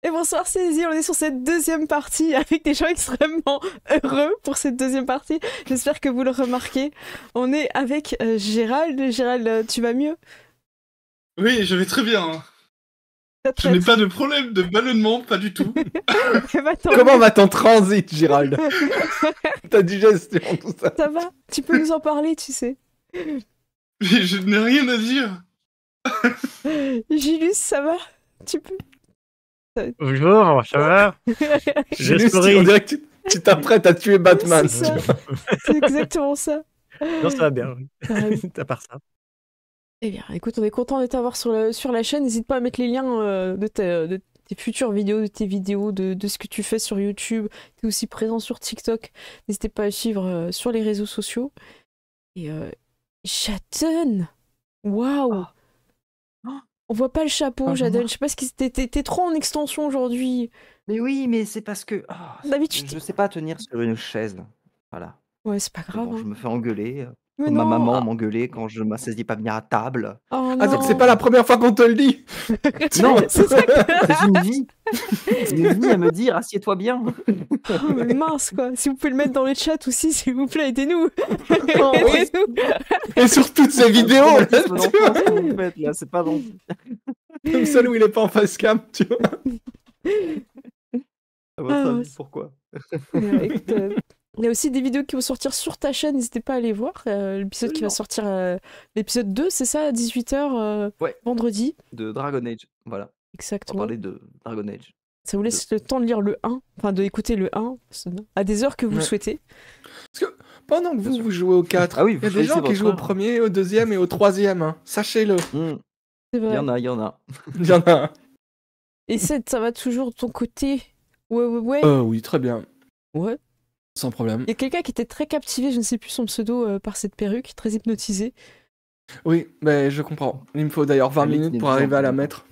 Et bonsoir Cézie, on est sur cette deuxième partie avec des gens extrêmement heureux pour cette deuxième partie. J'espère que vous le remarquez. On est avec Gérald. Gérald, tu vas mieux? Oui, je vais très bien. Je n'ai pas de problème de ballonnement, pas du tout. Comment va ton transit, Gérald? Ta digestion, tout ça. Ça va? Tu peux nous en parler, tu sais. Mais je n'ai rien à dire. Gilus, ça va? Tu peux? Bonjour, ça va? Gilus, on dirait que tu t'apprêtes à tuer Batman. C'est ça. C'est exactement ça. Non, ça va bien. À part ça. Eh bien, écoute, on est content de t'avoir sur la chaîne. N'hésite pas à mettre les liens de tes futures vidéos, de tes vidéos, de ce que tu fais sur YouTube. Tu es aussi présent sur TikTok. N'hésitez pas à suivre sur les réseaux sociaux. Et Jaden! Waouh! On voit pas le chapeau, Jaden. Je sais pas ce qui... T'es trop en extension aujourd'hui. Mais oui, mais c'est parce que... D'habitude, je sais pas tenir sur une chaise. Voilà. ouais, c'est pas grave. Bon, je me fais engueuler. Mais Comme ma non. maman m'engueulait quand je m'asseyais pas venir à table. Oh Ah, donc non. c'est pas la première fois qu'on te le dit. Non, C'est ça c'est une vie. C'est une vie à me dire, assieds-toi bien. Oh, mais mince, quoi. Si vous pouvez le mettre dans le chat aussi, s'il vous plaît, aidez-nous. Oh, oui. Aidez-nous. Et sur toutes ces vidéos, là, tu vois. Ce que vous faites, là, c'est pas bon. Comme seul où il est pas en face cam, tu vois. À votre Ah, avis, pourquoi? Écoute, il y a aussi des vidéos qui vont sortir sur ta chaîne, n'hésitez pas à aller voir. L'épisode qui va sortir, l'épisode 2, c'est ça, à 18h Ouais. vendredi. De Dragon Age, voilà. On Exactement. parlait de Dragon Age. Ça vous laisse le temps de lire le 1, enfin de écouter le 1, à des heures que vous Ouais. souhaitez. Parce que pendant que vous jouez au 4, Ah oui, il y a vous des gens choisissez qui jouent au votre heure. premier, au deuxième et au troisième. Hein. Sachez-le. Hmm, C'est vrai. il y en a. Il y en a un. Et Seth, ça va toujours de ton côté? Ouais. Oui, très bien. Ouais. Sans problème. Il y a quelqu'un qui était très captivé, je ne sais plus son pseudo, par cette perruque, très hypnotisé. Oui, mais je comprends. Il me faut d'ailleurs 20 Allez, minutes il est pour bien, arriver à la bien. mettre.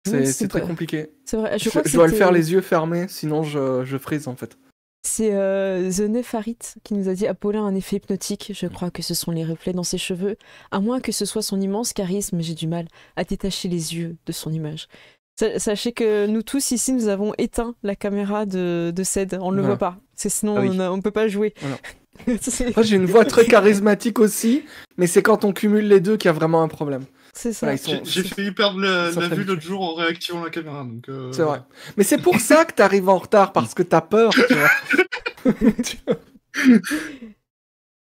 Oui, C'est très pas- compliqué. C'est vrai, Je crois que dois le c'était- faire les yeux fermés, sinon je freeze en fait. C'est The Nefarit qui nous a dit Apollin a un effet hypnotique. Je crois que ce sont les reflets dans ses cheveux. À moins que ce soit son immense charisme, j'ai du mal à détacher les yeux de son image. Sachez que nous tous ici, nous avons éteint la caméra de Ced. On ne le Voilà. voit pas. Sinon, Ah oui. on ne peut pas jouer. Voilà. C'est Moi j'ai une voix très charismatique aussi, mais c'est quand on cumule les deux qu'il y a vraiment un problème. c'est ça. Voilà, ils sont- J'ai failli perdre ça la fait vue habitué. l'autre jour en réactivant la caméra. Donc, C'est vrai. Mais c'est pour ça que t'arrives en retard, parce que t'as peur, tu vois.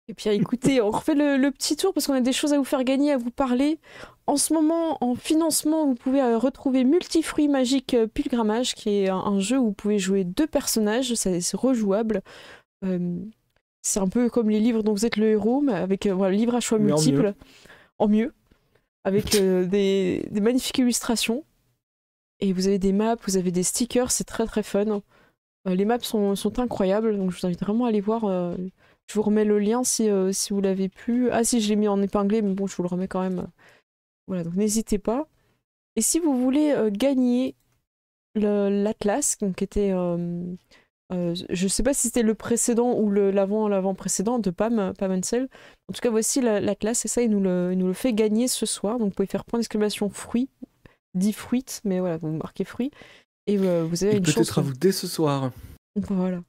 Et puis écoutez, on refait le petit tour parce qu'on a des choses à vous faire gagner, à vous parler. En ce moment, en financement, vous pouvez retrouver Multifruits Magique Pilgrimage, qui est un jeu où vous pouvez jouer 2 personnages, c'est rejouable. C'est un peu comme les livres dont vous êtes le héros, mais avec voilà, livre à choix Mais en multiples, en mieux, avec des magnifiques illustrations. Et vous avez des maps, vous avez des stickers, c'est très très fun. Les maps sont incroyables, donc je vous invite vraiment à aller voir. Je vous remets le lien si vous l'avez plus. Ah si, je l'ai mis en épinglé, mais bon, je vous le remets quand même. Voilà, donc n'hésitez pas. Et si vous voulez gagner l'Atlas, qui était... je sais pas si c'était le précédent ou l'avant-précédent de Pam Ansel. En tout cas, voici l'Atlas, et ça, il nous le fait gagner ce soir. Donc vous pouvez faire point d'exclamation fruits, dit fruits, mais voilà, vous marquez fruits. Et vous avez Et une chance. peut-être à vous dès ce soir. Voilà.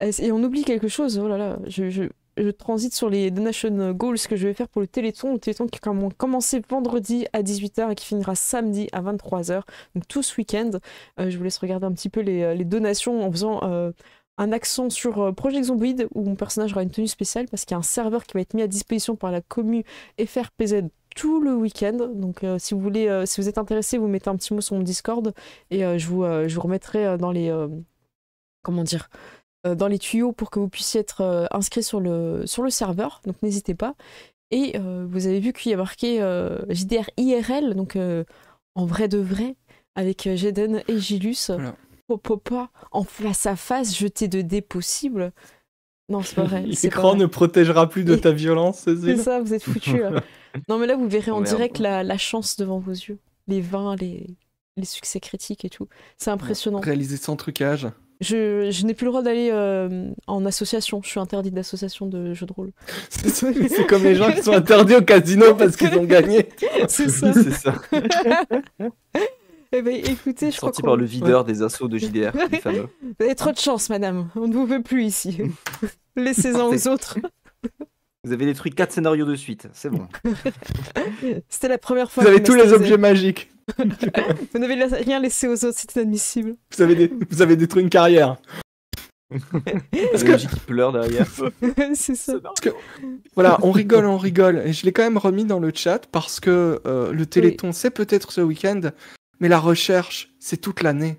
Et on oublie quelque chose, oh là là, je transite sur les donation goals que je vais faire pour le Téléthon qui a commencé vendredi à 18h et qui finira samedi à 23h, donc tout ce week-end. Je vous laisse regarder un petit peu les donations en faisant un accent sur Project Zomboid, où mon personnage aura une tenue spéciale parce qu'il y a un serveur qui va être mis à disposition par la commu FRPZ tout le week-end. Donc si vous êtes intéressé, vous mettez un petit mot sur mon Discord et je vous remettrai dans les... comment dire, dans les tuyaux pour que vous puissiez être inscrit sur le serveur, donc n'hésitez pas. Et vous avez vu qu'il y a marqué JDR IRL, donc en vrai de vrai, avec Jaden et Gilus. Voilà. Pas en face à face, jeter de dés possible. Non, c'est pas vrai. c'est pas L'écran vrai. ne protégera plus de ta violence, C'est Cécile. ça, vous êtes foutus. Non, mais là, vous verrez en Oh, merde. direct la chance devant vos yeux. Les 20, les succès critiques et tout. C'est impressionnant. Réalisé sans trucage. Je n'ai plus le droit d'aller en association. Je suis interdite d'association de jeux de rôle. C'est comme les gens qui sont interdits au casino parce qu'ils ont gagné. C'est ça. C'est ça. Eh ben, écoutez, je crois Sorti qu'on... par le videur des assauts de JDR, le fameux. Vous avez trop de chance, madame. On ne vous veut plus ici. Laissez-en aux autres. Vous avez détruit 4 scénarios de suite, c'est bon. C'était la première fois Vous que avez tous les masterisez. objets magiques. Vous n'avez rien laissé aux autres, c'est inadmissible. Vous avez détruit une carrière. Parce que qui pleure derrière. C'est ça. Parce que, voilà, on rigole. Et je l'ai quand même remis dans le chat parce que le Téléthon, c'est peut-être ce week-end, mais la recherche, c'est toute l'année.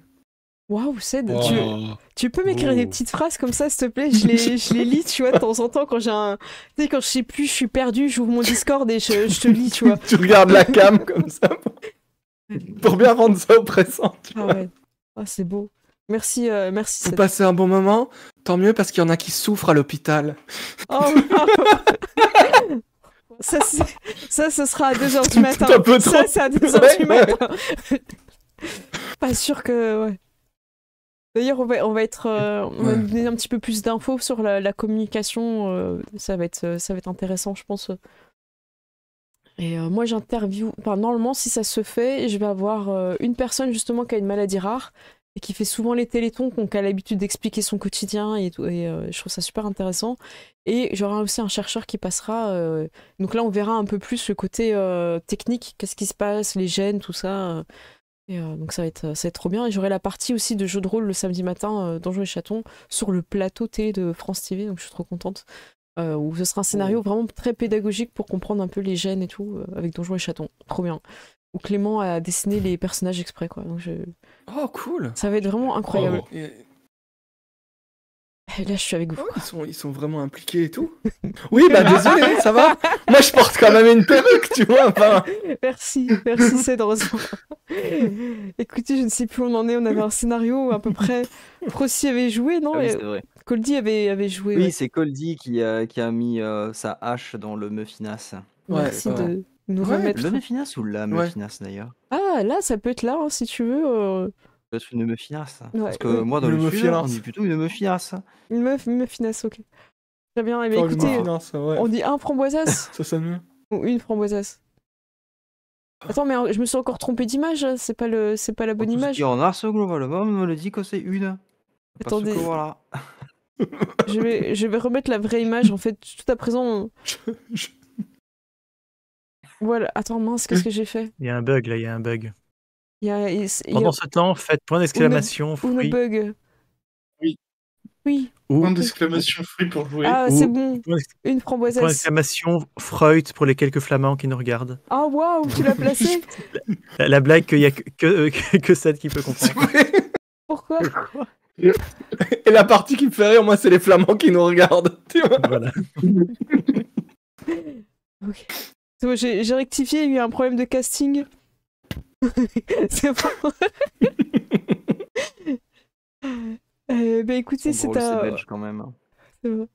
Waouh, Ced, Oh. tu peux m'écrire des petites phrases comme ça, s'il te plaît? Je les lis, tu vois, de temps en temps, quand j'ai un... Tu sais, quand je sais plus, je suis perdu, j'ouvre mon Discord et je te lis, tu vois. Tu regardes la cam comme ça pour bien rendre ça oppressant. Tu Ah vois. ouais. Ah, c'est beau. Merci, merci, Vous Ced. passez un bon moment, tant mieux parce qu'il y en a qui souffrent à l'hôpital. Oh, ça, ce sera à 2h du matin. un peu trop. Ça, c'est à 2h Ouais, du matin. Pas sûr que... Ouais. D'ailleurs, on va être, on va donner un petit peu plus d'infos sur la communication. Ça va être intéressant, je pense. Et moi, j'interview. Enfin, normalement, si ça se fait, je vais avoir une personne justement qui a une maladie rare et qui fait souvent les télétons, qui a l'habitude d'expliquer son quotidien et tout. Et je trouve ça super intéressant. Et j'aurai aussi un chercheur qui passera. Donc là, on verra un peu plus le côté technique, qu'est-ce qui se passe, les gènes, tout ça. Et donc ça va être trop bien. Et j'aurai la partie aussi de jeu de rôle le samedi matin, Donjons et Chatons, sur le plateau télé de France TV, donc je suis trop contente. Où ce sera un scénario vraiment très pédagogique pour comprendre un peu les gènes et tout, avec Donjons et Chatons. Trop bien. Où Clément a dessiné les personnages exprès, quoi. Donc Oh, cool. ça va être vraiment incroyable. Oh. Et là, je suis avec vous. Ils sont vraiment impliqués et tout. Oui, bah désolé, ça va. Moi, je porte quand même une perruque, tu vois. Enfin... Merci, c'est heureusement. Écoutez, je ne sais plus où on en est. On avait un scénario à peu près. Frosty avait joué, non? Ah oui, c'est vrai. Coldy avait joué. Oui, Ouais. c'est Coldy qui a mis sa hache dans le Meufinas. Merci ouais. de nous Ouais, remettre. Le Meufinas ou la Meufinas d'ailleurs? Ah, là, ça peut être là, hein, si tu veux. Peut-être une Meufinas. Ouais, Parce que ouais. moi, dans Le le sud, Meufinas. on dit plutôt une Meufinas. Une me finasse, ok. Très bien. Eh bien, Enfin, écoutez, finance, ouais. on dit un framboisasse Ça sonne mieux. ou une framboisasse. Attends, mais je me suis encore trompée d'image. C'est pas la bonne image. En as globalement, on me dit que c'est une. Attendez. Parce que voilà. Je vais remettre la vraie image. En fait, tout à présent. Voilà. Attends, mince, qu'est-ce que j'ai fait? Il y a un bug là, il y a un bug. Pendant ce temps, faites point d'exclamation, Ou fruit. bug. Oui. Oui. Point d'exclamation fruit pour jouer. Ah, Ou- c'est bon. Point Une framboisasse. d'exclamation Freud pour les quelques flamands qui nous regardent. Ah, waouh, tu l'as placé? La blague qu'il y a que Seth qui peut comprendre. Pourquoi? Et la partie qui me fait rire, moi, c'est les flamands qui nous regardent. Tu vois. Voilà. Ok. C'est bon, j'ai rectifié, il y a eu un problème de casting. C'est bon. Bah écoutez, Son c'est drôle, un... c'est belge quand même. C'est vrai.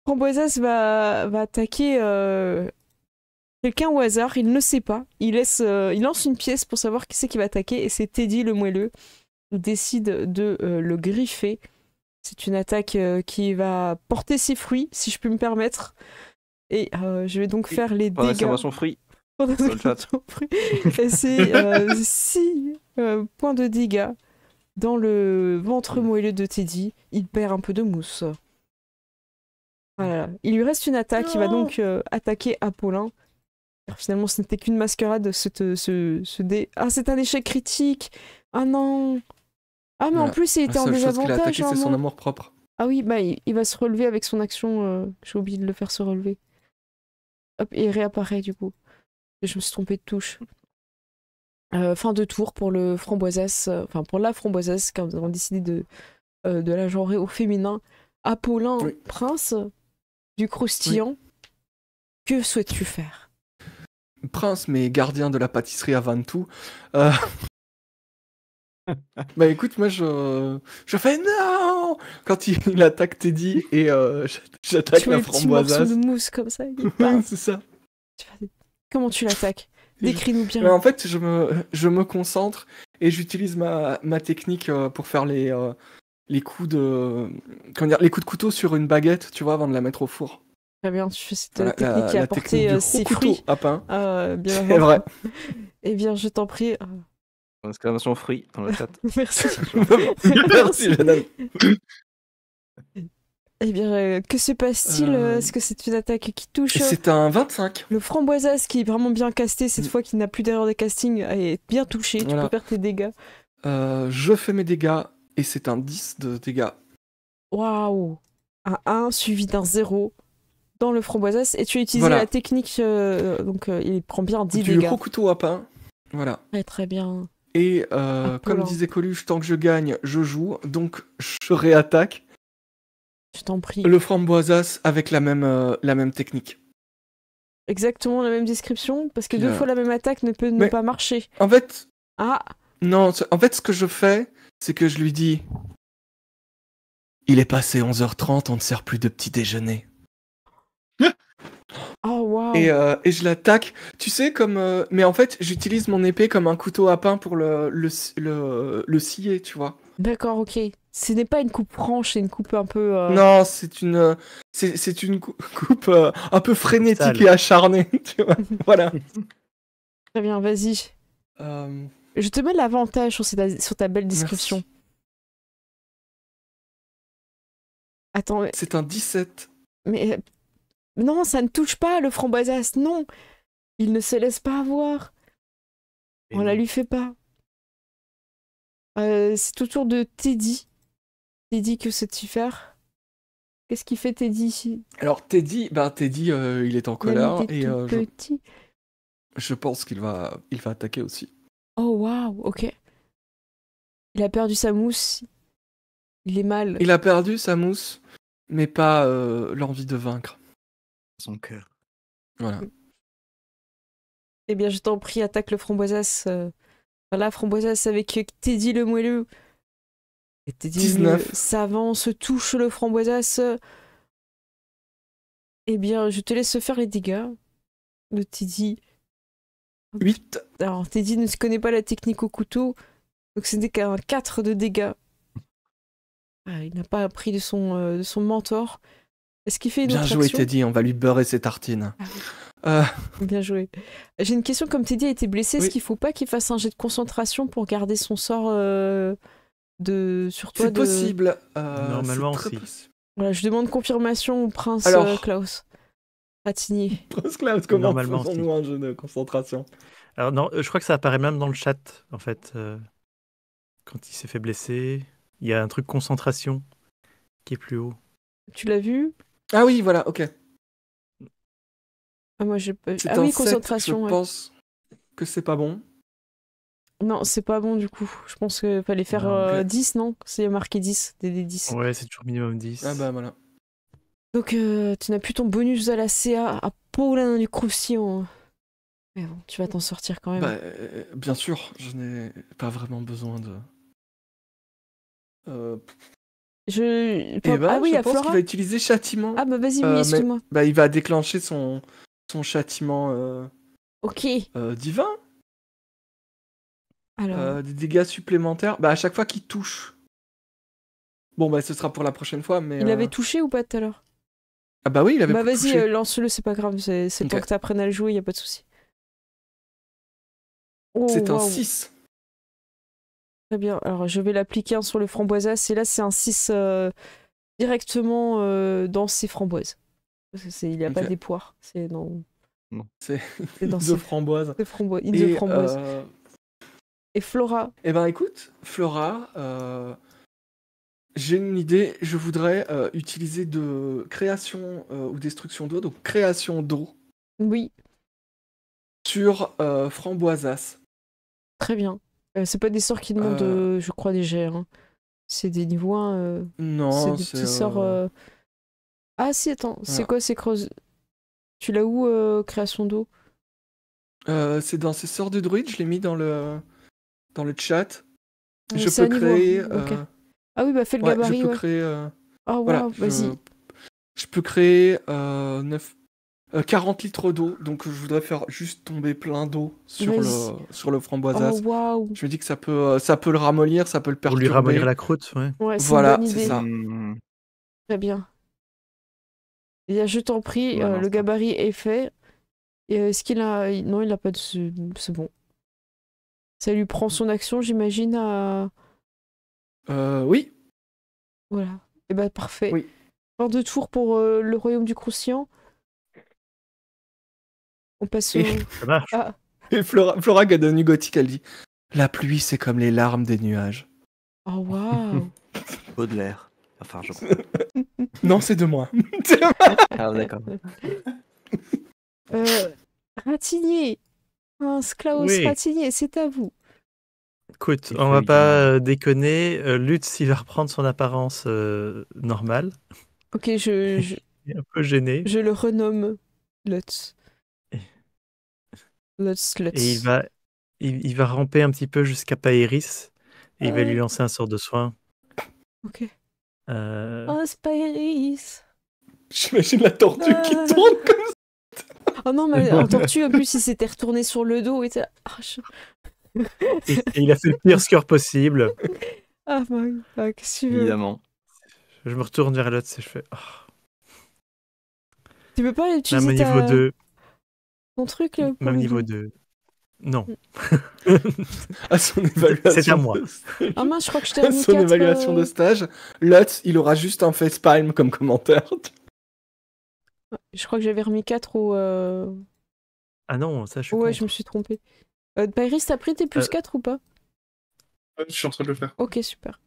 Framboisasse va attaquer quelqu'un au hasard, il ne sait pas. Il lance une pièce pour savoir qui c'est qui va attaquer, et c'est Teddy le moelleux. Il décide de le griffer. C'est une attaque qui va porter ses fruits, si je peux me permettre. Et je vais donc faire les Pas dégâts. d'exclamation fruit. Pendant Dans le chat. son fruit. Et c'est 6 points de dégâts dans le ventre moelleux de Teddy. Il perd un peu de mousse. Voilà. Il lui reste une attaque. Il va donc attaquer Apollin. Alors, finalement, ce n'était qu'une mascarade. Ce dé... Ah, c'est un échec critique. Ah non. Ah, mais en Voilà. plus, il était La en seule chose qu'il a désavantage. attaqué, c'est son normalement. amour propre. Ah oui, bah il va se relever avec son action. J'ai oublié de le faire se relever. Hop, et il réapparaît du coup. Je me suis trompée de touche. Fin de tour pour le framboisasse, enfin pour la framboisasse, car nous avons décidé de la genrer au féminin. Apollin, Oui. prince du croustillant, que souhaites-tu faire? Prince, mais gardien de la pâtisserie à Ventoux. Bah écoute, moi je fais non quand il attaque Teddy et j'attaque Tu vois la les petits morceaux framboisasse. de mousse comme ça. C'est ça. Comment tu l'attaques? Décris-nous bien. Mais en fait, je me concentre et j'utilise ma technique pour faire les coups de les coups de couteau sur une baguette, tu vois, avant de la mettre au four. Très bien, tu fais cette Voilà, technique qui a la technique apporté du ses gros couteau fruits. à pain. Bien C'est avant. vrai. Eh bien, je t'en prie. Exclamation fruit dans le chat. Merci. Merci, Jeanne. Eh bien, que se passe-t-il Est-ce que c'est une attaque qui touche C'est un 25. Le framboisasse qui est vraiment bien casté cette fois, qui n'a plus d'erreur de casting, est bien touché. Voilà. Tu peux faire tes dégâts. Je fais mes dégâts et c'est un 10 de dégâts. Waouh. Un 1 suivi d'un 0 dans le framboisasse. Et tu as utilisé Voilà. la technique, donc il prend bien 10 Du dégâts. gros couteau à pain. Voilà. Ouais, très bien. Et comme disait Coluche, tant que je gagne, je joue. Donc je réattaque Je t'en prie. le framboisasse avec la même technique. Exactement la même description, parce que Puis, 2 fois la même attaque ne peut ne mais- pas marcher. En fait, Ah, non, en fait, ce que je fais, c'est que je lui dis il est passé 11h30, on ne sert plus de petit déjeuner. oh waouh. Et je l'attaque, tu sais, comme. Mais en fait, j'utilise mon épée comme un couteau à pain pour le scier, tu vois. D'accord, ok. Ce n'est pas une coupe franche, c'est une coupe un peu... Non, c'est une coupe un peu frénétique Sale. et acharnée, tu vois. Voilà. Très bien, vas-y. Euh, Je te mets l'avantage sur ta belle description. merci. Attends, C'est un 17. mais... Non, ça ne touche pas le framboisasse, non. Il ne se laisse pas avoir. On la lui fait pas. C'est au tour de Teddy. Teddy, que sais-tu faire? Qu'est-ce qu'il fait, Teddy? Alors, Teddy, il est en colère L'ami était et tout petit. je pense qu'il va attaquer aussi. Oh, waouh, ok. Il a perdu sa mousse. Il est mal. Il a perdu sa mousse, mais pas l'envie de vaincre. Son cœur. Voilà. Eh bien, je t'en prie, attaque le framboisasse. Voilà, framboisasse avec Teddy le moelleux. Et Teddy 19. s'avance, touche le framboisasse. Eh bien, je te laisse faire les dégâts de Teddy. 8. Alors, Teddy ne se connaît pas la technique au couteau, donc ce n'est qu'un 4 de dégâts. Ah, il n'a pas appris de son mentor. Est-ce qu'il fait une Bien autre joué, action? Teddy, on va lui beurrer ses tartines. Bien joué. J'ai une question, comme Teddy a été blessé, est-ce Oui. qu'il faut pas qu'il fasse un jet de concentration pour garder son sort sur toi C'est possible. Normalement, c'est très si. possible. Voilà, je demande confirmation au prince Alors. Klaus. Ratigny. Prince Klaus, comment Normalement, faisons-nous un jeu de concentration? Alors, non, je crois que ça apparaît même dans le chat, en fait. Quand il s'est fait blesser, il y a un truc concentration qui est plus haut. Tu l'as vu? Ah oui, voilà, ok. Ah, moi j'ai pas... C'est Ah un oui, 7, concentration. je Ouais. pense que c'est pas bon. Non, c'est pas bon du coup. Je pense qu'il fallait faire Non, ok. 10, non? C'est marqué 10, des 10. Ouais, c'est toujours minimum 10. Ah bah voilà. Donc tu n'as plus ton bonus à la CA à Paulin du Croustillon. Mais bon, tu vas t'en sortir quand même. Bah, bien sûr, je n'ai pas vraiment besoin de... Je... Eh ben, ah oui, je à pense qu'il Flora. va utiliser châtiment. Ah bah vas-y, oui, Mais- excuse-moi. Bah, il va déclencher son châtiment Ok. divin. Alors, Des dégâts supplémentaires. Bah, à chaque fois qu'il touche. Bon, bah, ce sera pour la prochaine fois, mais... il avait touché ou pas tout à l'heure? Ah bah oui, il avait Bah vas-y, touché. lance-le, c'est pas grave. C'est le Ok. temps que t'apprennes à le jouer, y a pas de souci. Oh, C'est un waouh. 6. Très bien. Alors, je vais l'appliquer sur le framboisasse. Et là, c'est un 6 directement dans ses framboises. Parce que il n'y a pas Ok. des poires. C'est dans, C'est c'est dans de ses framboise. framboises. Et, framboise. Et Flora. eh ben écoute, Flora, j'ai une idée. Je voudrais utiliser de création ou destruction d'eau, donc création d'eau Oui, sur Framboisasse. très bien. C'est pas des sorts qui demandent, je crois, des jets. Hein. C'est des niveaux 1. C'est Non, des c'est petits sorts. Ah si, attends. C'est voilà. quoi ces creuses? Tu l'as où, création d'eau? c'est dans ces sorts de druide. Je l'ai mis dans le chat. Je C'est à peux niveau créer. 1, ok. Ah oui, bah fais le Ouais, gabarit, je peux ouais. créer. Oh, Voilà, waouh, vas-y. je peux créer 40 litres d'eau, donc je voudrais faire juste tomber plein d'eau sur le Oh, framboisasse. waouh. Je me dis que ça peut le ramollir, ça peut le Pour perturber. lui ramollir la croûte, ouais. Ouais, c'est Voilà, une bonne c'est idée. ça. Très bien. Et là, je t'en prie, Bon le instant. gabarit est fait. Et est-ce qu'il a... Non, il n'a pas de... C'est bon. Ça lui prend son action, j'imagine, à... Oui. Voilà. Et bah parfait. Oui. Fin de tour pour le royaume du croustillant. On passe au... Et- Ça marche. Ah, Et Flora Gadonu Gothique, elle dit la pluie, c'est comme les larmes des nuages. oh waouh. Baudelaire. Enfin, je... Non, c'est de moi. Ah, d'accord. Ratigné. Klaus Oui. Ratigné, c'est à vous. Écoute, Il on faut va y pas aller. déconner. Lutz, il va reprendre son apparence normale. Ok, je Il est un peu gêné. le renomme Lutz. Et- Lutz. Et il va ramper un petit peu jusqu'à Paéris. Et il va lui lancer un sort de soin. Ok. Euh, Oh, Spyris. J'imagine la tortue qui Ah. tourne comme Oh non, mais en tortue, en plus, il s'était retourné sur le dos et était... et il a fait le pire score possible. Ah, bah, qu'est-ce que tu veux? Évidemment. Je me retourne vers Lutz et je fais Tu peux pas même utiliser niveau 2. ton truc là, pour Même le niveau double 2. Non. à son évaluation. C'est à moi. de- Ah mince, je crois que je t'ai à remis son 4. évaluation de stage. Lutz, il aura juste un facepalm comme commentaire. Je crois que j'avais remis 4 au... Ah non, ça je suis Ouais, contre. je me suis trompée. Pairis, t'as pris tes plus Euh. 4 ou pas? Je suis en train de le faire. Ok, super.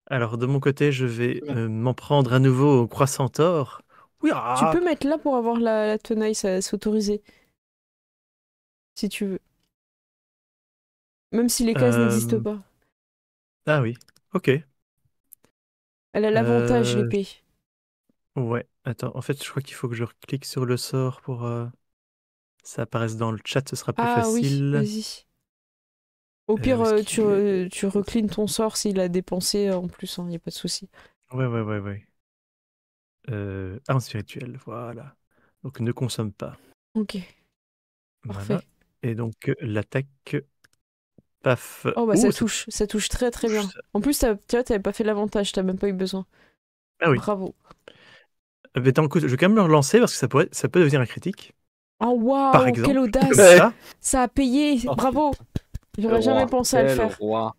Alors de mon côté, je vais C'est bon. m'en prendre à nouveau au croissant-or. Oui, Tu peux mettre là pour avoir la tenaille, ça c'est autorisé. Si tu veux. Même si les cases n'existent pas. Ah oui, ok. Elle a l'avantage, Euh, l'épée. Ouais, attends, en fait, je crois qu'il faut que je clique sur le sort pour ça apparaisse dans le chat, ce sera plus Ah oui, facile. vas-y. Au pire, où est-ce qu'il est tu reclines ton sort s'il a dépensé en plus, y a pas de souci. Ouais. Arme spirituelle, voilà. Donc ne consomme pas. Ok, Voilà. parfait. Et donc l'attaque, paf. Oh bah Ouh, ça touche très très bien. touche. En plus, tu vois, t'avais pas fait l'avantage, t'as même pas eu besoin. Ah oui. Bravo. Mais attends, écoute, je vais quand même le relancer parce que ça peut devenir un critique. Oh Par waouh, exemple. quelle audace! Ouais. Ça. Ça a payé, Oh, bravo! J'aurais jamais pensé à le faire. Roi.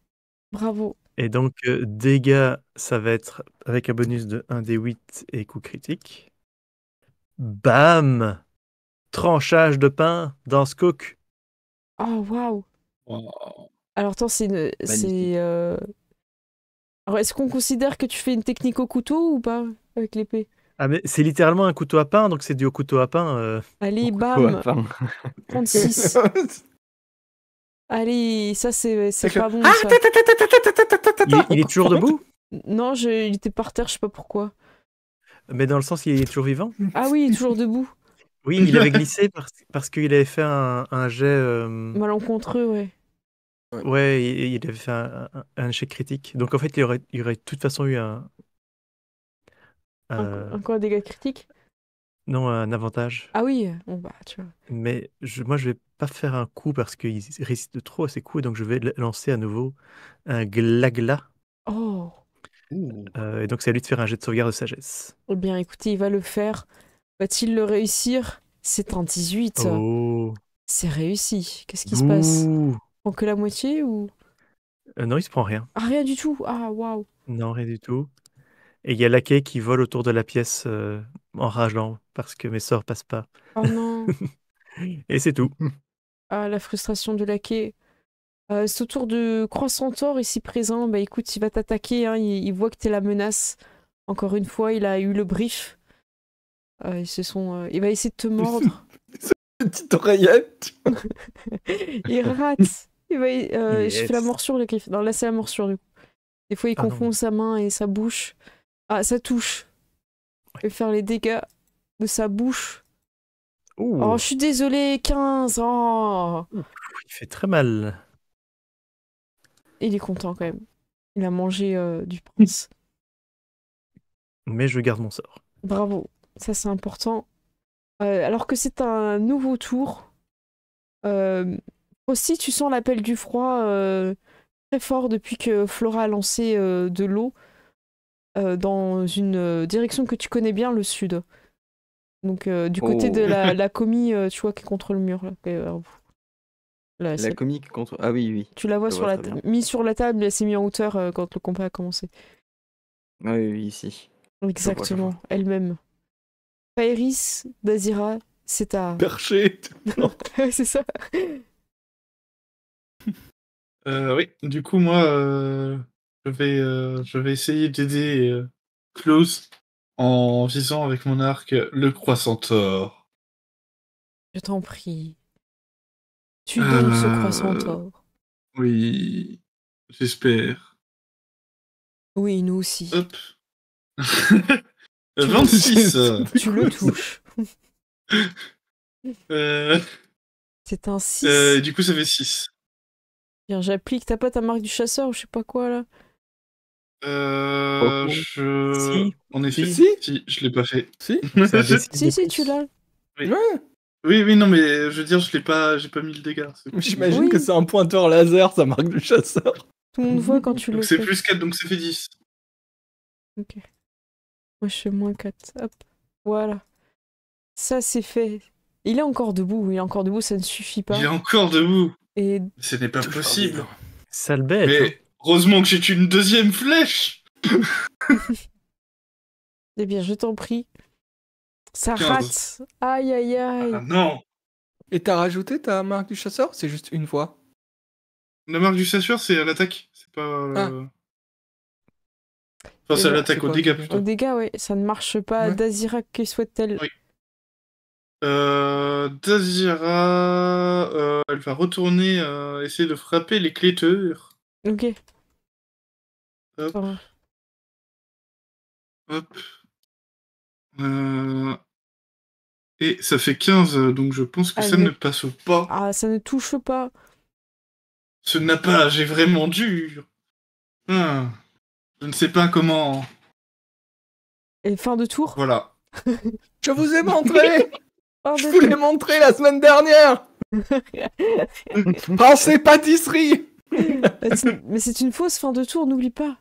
Bravo. Et donc, dégâts, ça va être avec un bonus de 1d8 et coup critique. Bam! Tranchage de pain dans ce cook. Oh waouh! Wow. Alors attends, c'est Alors est-ce qu'on considère que tu fais une technique au couteau ou pas avec l'épée? Ah, mais c'est littéralement un couteau à pain, donc c'est du au couteau à pain. Allez, Ouais, bam! enfin, 36. Allez, ça c'est Avec pas le- bon ça. Il est toujours debout? Non, il était par terre, je sais pas pourquoi. Mais dans le sens, il est toujours vivant? Ah oui, il est toujours debout. Oui, il avait glissé parce qu'il avait fait un jet. Malencontreux, ouais. Ouais, il avait fait un échec critique. Donc en fait, il y aurait de toute façon eu Encore un dégât critique? non, un avantage. Ah oui, bon bah tu vois. Mais moi, je vais pas faire un coup parce qu'il résiste trop à ses coups, et donc je vais lancer à nouveau un glagla. Oh! Ouh. Et donc c'est à lui de faire un jet de sauvegarde de sagesse. Eh bien écoutez, il va le faire. Va-t-il le réussir? C'est un 18. Oh! C'est réussi. Qu'est-ce qui se passe? Bouh! Prend que la moitié ou... Non, il se prend rien. Ah, rien du tout. Ah, waouh. Non, rien du tout. Et il y a Laquais qui vole autour de la pièce en rageant parce que mes sorts passent pas. Oh non. Et c'est tout. Ah, la frustration de laquais. C'est au tour de Croissant-Or ici présent. Bah écoute, il va t'attaquer. Hein. Il voit que t'es la menace. Encore une fois, il a eu le brief. Il va essayer de te mordre. Petite oreillette. Il rate. Je Yes. fais la morsure, les griffes. Non, là, c'est la morsure, du coup. Des fois, il Ah non. confond sa main et sa bouche. Ah, ça touche. Il va faire les dégâts de sa bouche. Ouh, Oh, je suis désolée, 15. Oh. il fait très mal. Il est content, quand même. Il a mangé du prince. Mais je garde mon sort. Bravo. Ça, c'est important. Alors que c'est un nouveau tour. Aussi, tu sens l'appel du froid très fort depuis que Flora a lancé de l'eau dans une direction que tu connais bien, le sud. Donc, du côté de la commis, tu vois, qui est contre le mur. Là, Là, La comique contre. Ah oui, oui. tu la vois je sur vois la très bien. mise sur la table, elle s'est mise en hauteur quand le combat a commencé. Ah oui, oui, ici. Exactement, elle-même. Pairis, Dazira, c'est à... Perché. Ouais, c'est ça. Oui, du coup, moi, je vais essayer d'aider Klaus en visant avec mon arc le croissant-or. Je t'en prie. Tu donc ce croissant-or. Oui, j'espère. Oui, nous aussi. Hop. Tu 26. Tu le touches. Euh, C'est un 6. du coup, ça fait 6. Bien, j'applique. T'as pas ta marque du chasseur ou je sais pas quoi, là? Si. En effet, Si. si, je l'ai pas fait. Si. C'est un D6 Si, tu l'as. Oui, non, mais je veux dire, j'ai pas mis le dégât. c'est- J'imagine Oui. que c'est un pointeur laser, ça marque du chasseur. Tout le monde voit quand tu le Donc c'est fais. plus 4, donc ça fait 10. Ok. Moi, je fais moins 4. Hop. Voilà. Ça, c'est fait. Il est encore debout, ça ne suffit pas. Il est encore debout. Et Ce n'est pas possible. Sale bête. hein. Mais heureusement que j'ai une deuxième flèche. eh bien, je t'en prie. Ça 15. rate. Aïe, aïe, aïe. Ah non. Et t'as rajouté ta marque du chasseur? C'est juste une fois. La marque du chasseur, c'est à l'attaque. C'est pas. Ah. Enfin, c'est à bah, l'attaque, c'est au quoi, dégâts du coup plutôt. Au dégâts, ouais, ça ne marche pas. Ouais. Dazira, que souhaite-t-elle? Oui. Dazira, elle va retourner essayer de frapper les cléteurs. Ok. Hop. Ça va. Hop. Et ça fait 15, donc je pense que Ah, ça mais- ne passe pas. Ah, ça ne touche pas. Ce nappage est vraiment dur. Ah, je ne sais pas comment. Et fin de tour. Voilà. Je vous ai montré. Fin Je de vous l'ai tour. montré la semaine dernière. Pensez pâtisserie. Mais c'est une fausse fin de tour, n'oublie pas.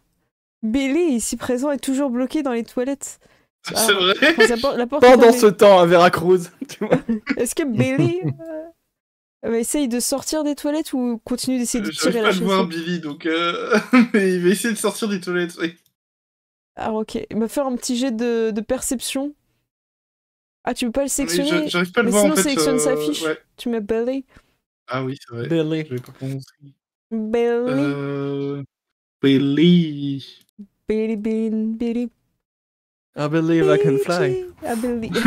Bélé, ici présent, est toujours bloqué dans les toilettes. C'est Alors, vrai. enfin, la porte est Pendant fermée. ce temps à Veracruz, tu vois. Est-ce que Bélé essaye de sortir des toilettes ou continue d'essayer de tirer J'arrive la pas à le voir, chaussée? Billy, donc mais il va essayer de sortir des toilettes. Oui. Ah, ok. Il va faire un petit jet de perception. Ah, tu peux pas le Mais sélectionner? j'arrive pas à le Mais voir sinon, en fait. sélectionne sa fiche. Ouais. Tu mets Bélé. Ah oui, c'est vrai. Billy. Je vais pas prononcer. Bélé. Billy. Bélé, Bélé. I believe I can fly. Ah, Bélé. Tu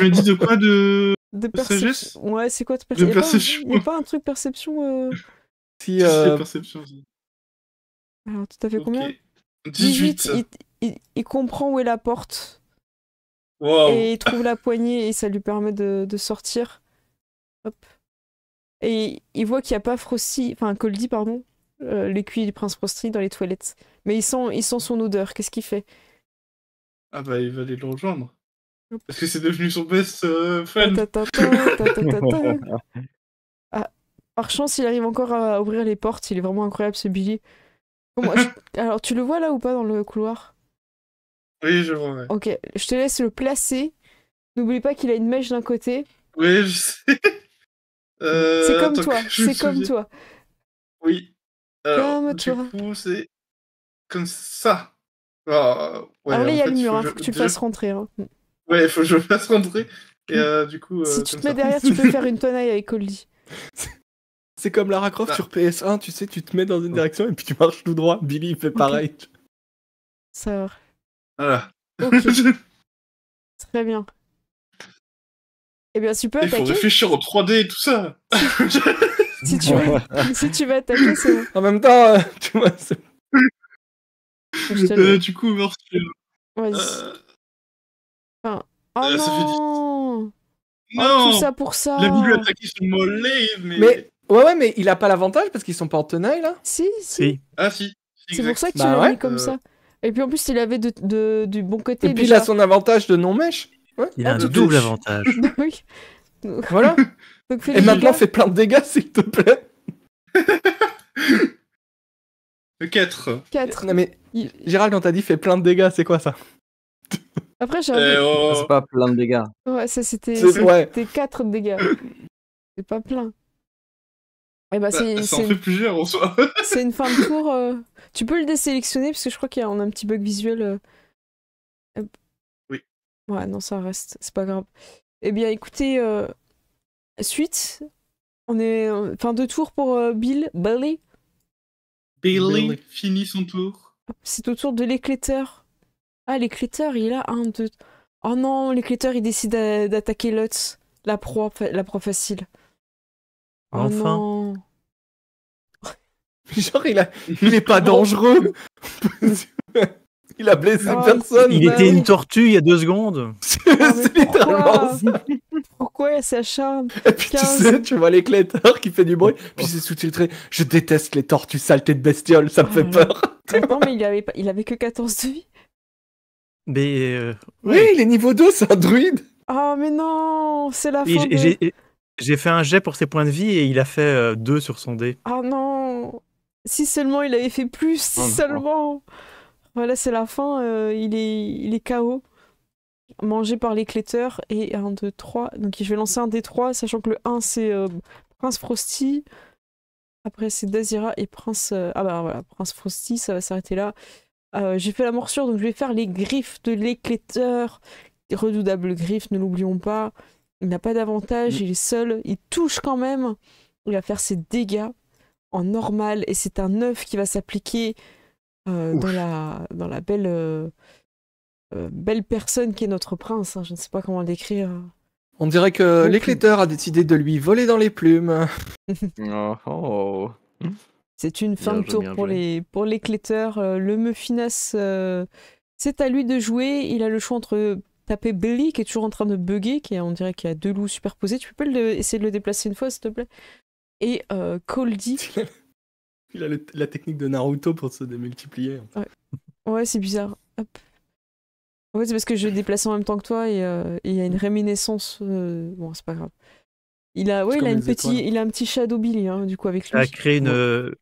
m'as dit de quoi de perception. sagesse? Ouais, c'est quoi de De perception? perception. Il y a pas un truc perception Si, Si, c'est perception aussi. Alors, tu t'as fait Ok. combien? 18. Il comprend où est la porte. Wow. Et il trouve la poignée et ça lui permet de sortir. Hop. Et il voit qu'il n'y a pas Frosty, enfin Coldy, pardon, l'écuyer du prince Frosty dans les toilettes. Mais il sent son odeur. Qu'est-ce qu'il fait? Ah bah il va aller le rejoindre. Parce que c'est devenu son best friend. Ah, par chance, il arrive encore à ouvrir les portes. Il est vraiment incroyable ce Billy. Alors, tu le vois là ou pas dans le couloir? Oui, je vois, ouais. Ok, je te laisse le placer. N'oublie pas qu'il a une mèche d'un côté. Oui, je sais. C'est comme attends toi, que je me c'est comme souvienne. toi. Oui. Alors, Comme du toi. coup, c'est comme ça. Ah, ouais, Alors là, il y en a fait, le mur, faut faut que tu le fasses rentrer. Hein. Ouais, faut que je le fasse rentrer. Et du coup, Si tu comme te mets ça. derrière, tu peux faire une tenaille avec Coldy. C'est comme Lara Croft Ah. sur PS1, tu sais, tu te mets dans une direction et puis tu marches tout droit. Billy, il fait pareil. Ça va. Voilà. Ok, très bien. Eh bien, tu peux Il faut attaquer. réfléchir au 3D et tout ça. Si tu veux attaquer, c'est bon. En même temps, tu vois, c'est... Je te le... Du coup, merci. Vas-y. Oh ça fait non! Non, Oh, tout ça pour ça! il a voulu attaquer son mollet, mais... Mais ouais, mais il a pas l'avantage parce qu'ils sont pas en tenaille là. Si. Si. Ah si. C'est pour ça que tu Bah l'as ouais. mis comme ça. Et puis en plus, il avait du bon côté Et puis il déjà. a son avantage de non-mèche. Ouais. Il a un tout double touche. avantage. Oui. Voilà. Donc, fais Et les maintenant, dégâts. fais plein de dégâts, s'il te plaît. 4. 4. Non mais, Gérald, quand t'as dit fais plein de dégâts, c'est quoi ça? Après, j'ai Eh, un oh. C'est pas plein de dégâts. Ouais, ça c'était Ouais. 4 dégâts. C'est pas plein. Eh bah, Ça en fait plusieurs en soi. c'est une fin de tour. Tu peux le désélectionner parce que je crois qu'on a un petit bug visuel. Hop. Oui. Ouais, non, ça reste. C'est pas grave. Eh bien, écoutez, suite. On est fin de tour pour Billy. Billy finit son tour. C'est au tour de l'éclateur. Ah, l'éclateur, il est là. 1, 2. Oh non, l'éclateur, il décide d'attaquer Lutz. La proie facile. Oh Enfin. non. Genre, il est pas dangereux. Il a blessé Oh, personne. Il Bah était oui. une tortue il y a 2 secondes. C'est littéralement ça. Pourquoi elle s'acharne? Et puis 15. tu sais, tu vois l'éclateur qui fait du bruit, puis c'est sous-titré « Je déteste les tortues saleté de bestioles, ça me fait peur. Attends, mais il avait que 14 de vie. Mais Oui, il est niveau 2, c'est un druide. Oh, mais non, c'est la et fin de... j'ai fait un jet pour ses points de vie et il a fait 2 sur son dé. Oh non. Si seulement il avait fait plus, si Oh non. seulement. Voilà, c'est la fin, il est KO. Mangé par l'éclateur. Et 1, 2, 3. Donc je vais lancer un des 3, sachant que le 1 c'est Prince Frosty. Après c'est Dazira et Prince... Ah bah voilà, Prince Frosty, ça va s'arrêter là. J'ai fait la morsure, donc je vais faire les griffes de l'éclateur. Redoutable griffe, ne l'oublions pas. Il n'a pas d'avantage, il est seul. Il touche quand même. Il va faire ses dégâts en normal. Et c'est un 9 qui va s'appliquer dans la belle personne qui est notre prince. Hein. Je ne sais pas comment le décrire. On dirait que l'éclateur a décidé de lui voler dans les plumes. Oh. C'est une fin Bien de joué, tour bien pour l'éclateur. Le Mephinas, c'est à lui de jouer. Il a le choix entre taper Billy, qui est toujours en train de bugger, on dirait qu'il y a 2 loups superposés. Tu peux essayer de le déplacer une fois, s'il te plaît? Et Coldy. Il a la technique de Naruto pour se démultiplier. Ouais, c'est bizarre. Hop. En fait, c'est parce que je déplace en même temps que toi et il y a une réminiscence. Bon, c'est pas grave. Il a un petit Shadow Billy, hein, du coup, avec lui. Ça a créé une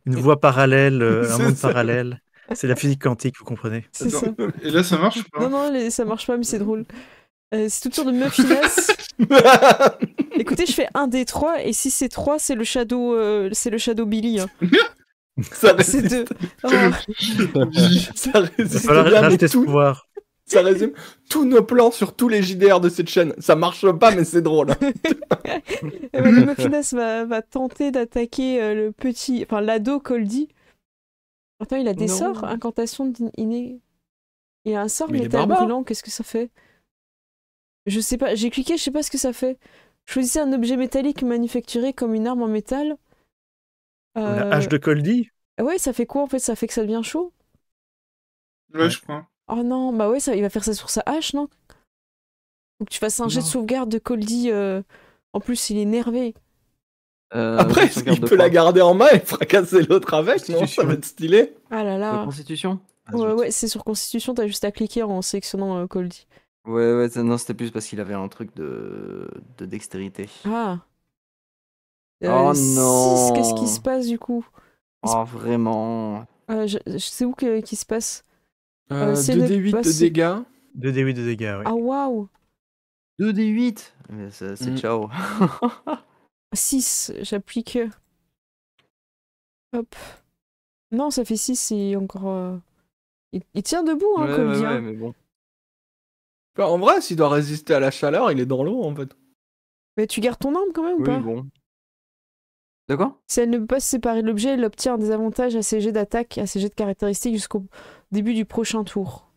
voie parallèle, un monde parallèle. C'est la physique quantique, vous comprenez. C'est ça. Et là, ça marche ou pas? Non, ça marche pas, mais c'est drôle. C'est tout le tour de Mephinas. Écoutez, je fais 1 des 3 et si c'est 3, c'est le Shadow Billy. Hein. Ça C'est résiste. 2. Oh. Ça Il va résiste falloir bien, mais racheter ce tout, pouvoir. ça résume tous nos plans sur tous les JDR de cette chaîne. Ça marche pas, mais c'est drôle. Le Mephinas va tenter d'attaquer l'ado Coldy. Attends, il a des Non. sorts, incantation d'inné. Il a un sort Mais il est métal barbare. brûlant, qu'est-ce que ça fait? Je sais pas, j'ai cliqué, je sais pas ce que ça fait. Choisissez un objet métallique manufacturé comme une arme en métal. La hache de Coldy. Ouais, ça fait quoi en fait? Ça fait que ça devient chaud? Ouais, je crois. Oh non, bah ouais, il va faire ça sur sa hache, non? Faut que tu fasses un jet de Non. sauvegarde de Coldy. En plus, il est énervé. Après, sauvegarde il de peut quoi? la garder en main et fracasser l'autre avec, non? Ça va être stylé. Ah là De là. Constitution? Ouais, c'est sur Constitution, t'as juste à cliquer en sélectionnant Coldy. Ouais, non, c'était plus parce qu'il avait un truc de dextérité. Ah. Oh 6, non. qu'est-ce qui se passe du coup? Oh, vraiment. Je sais où qui se passe. C'est 2d8 le de passe- dégâts. 2d8 de dégâts, oui. Ah waouh! 2d8. Mais c'est ciao. 6, j'applique. Hop. Non, ça fait 6, c'est encore. Il tient debout, hein, Coldy. ouais, Hein. mais bon. Bah, en vrai, s'il doit résister à la chaleur, il est dans l'eau en fait. Mais tu gardes ton arme quand même ou Oui, pas? bon. De quoi? Si elle ne peut pas se séparer de l'objet, elle obtient des avantages à ses jets d'attaque, à ses jets de caractéristiques jusqu'au début du prochain tour.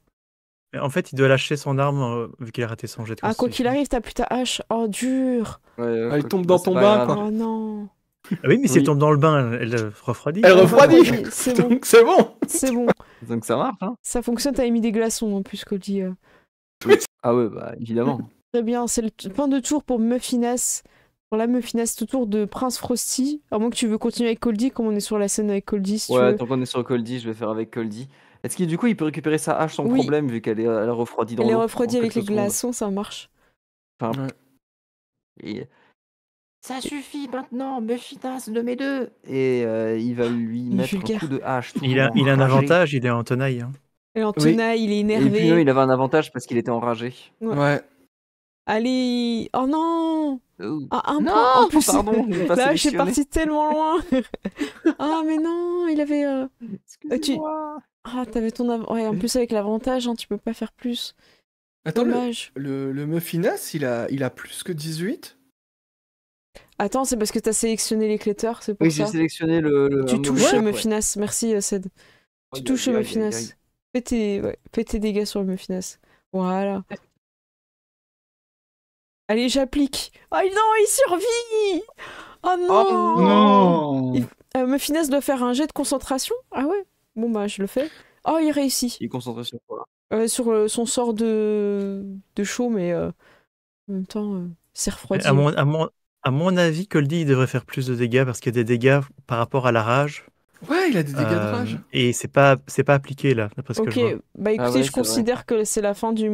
Mais en fait, il doit lâcher son arme vu qu'il a raté son jet de Ah, quoi qu'il constitution. arrive, t'as plus ta hache. Oh, dur. Ouais, Elle tombe dans ton bain, quoi. Oh non. Ah oui, mais si Oui. elle tombe dans le bain, elle refroidit. Elle refroidit. C'est bon, Donc c'est bon. c'est bon. Donc ça marche, hein? Ça fonctionne, t'avais mis des glaçons en plus, Coldy. Ah ouais, bah évidemment. Très bien, c'est le fin de tour pour Mephinas. Pour la Mephinas, tout tour de Prince Frosty. À moins que tu veux continuer avec Coldy, comme on est sur la scène avec Coldy, si tu Ouais, veux. tant qu'on est sur Coldy, je vais faire avec Coldy. Est-ce qu'il du coup il peut récupérer sa hache sans Oui. problème vu qu'elle est refroidie dans Elle est l'eau refroidie en avec les quelques secondes? glaçons, ça marche. Enfin, Ouais. et- Ça suffit maintenant, Mephinas de mes deux. Et il va lui Il est mettre vulgaire. un coup de hache. Il a un enragé. avantage, il est en tenaille. Hein. Et en tenaille, il est Et énervé. puis non, il avait un avantage parce qu'il était enragé. Ouais. Ouais. Allez. Oh non. Ah, un Non, point. En plus, pardon, j'ai pas là, je suis sélectionné. partie tellement loin. Ah, mais non, il avait. Excusez-moi. Ah, t'avais ton ouais, en plus avec l'avantage, hein, tu peux pas faire plus. Attends, Dommage. le Muffinas, il a plus que 18? Attends, c'est parce que t'as sélectionné l'éclateur, c'est pour Oui, j'ai ça. sélectionné le. Tu un touches mauvais, ouais. Muffinas. Merci, Ced. Tu Aïe, touches aïe, aïe, aïe, Muffinas. aïe. Fais tes dégâts sur le Muffinas. Voilà. Allez, j'applique. Oh non, il survit. Oh non. Non. Muffinas doit faire un jet de concentration. Ah ouais. Bon bah, je le fais. Oh, il réussit. Il est concentré sur quoi? Sur son sort de chaud, mais en même temps, c'est refroidi. À mon avis, Coldy il devrait faire plus de dégâts parce qu'il y a des dégâts par rapport à la rage. Ouais, il a des dégâts de rage. Et c'est pas appliqué là, d'après ce que Ok, je vois. bah écoutez, Ah ouais, je c'est vrai. considère que c'est la fin du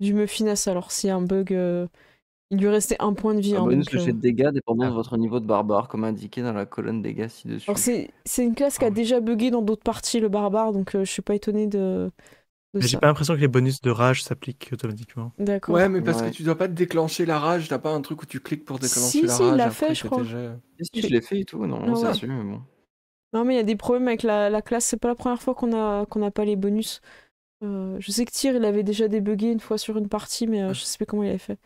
Muffinas. Alors, s'il y a un bug, il lui restait un point de vie. Un hein, bonus donc, de jet de dégâts dépendant Ah. de votre niveau de barbare, comme indiqué dans la colonne dégâts ci-dessus. Alors, c'est une classe qui a déjà bugué dans d'autres parties, le barbare, donc je suis pas étonné de Mais j'ai ça. pas l'impression que les bonus de rage s'appliquent automatiquement. D'accord. Ouais, mais parce Ouais. que tu dois pas déclencher la rage, t'as pas un truc où tu cliques pour déclencher Si, la si, il rage. l'a après fait, je que crois. tes jets- Si, je l'ai fait et tout, non, Ah c'est ouais. sûr, mais bon. Non, mais il y a des problèmes avec la classe. C'est pas la première fois qu'on a pas les bonus. Je sais que Tyr, il avait déjà débugué une fois sur une partie, mais je sais plus comment il avait fait.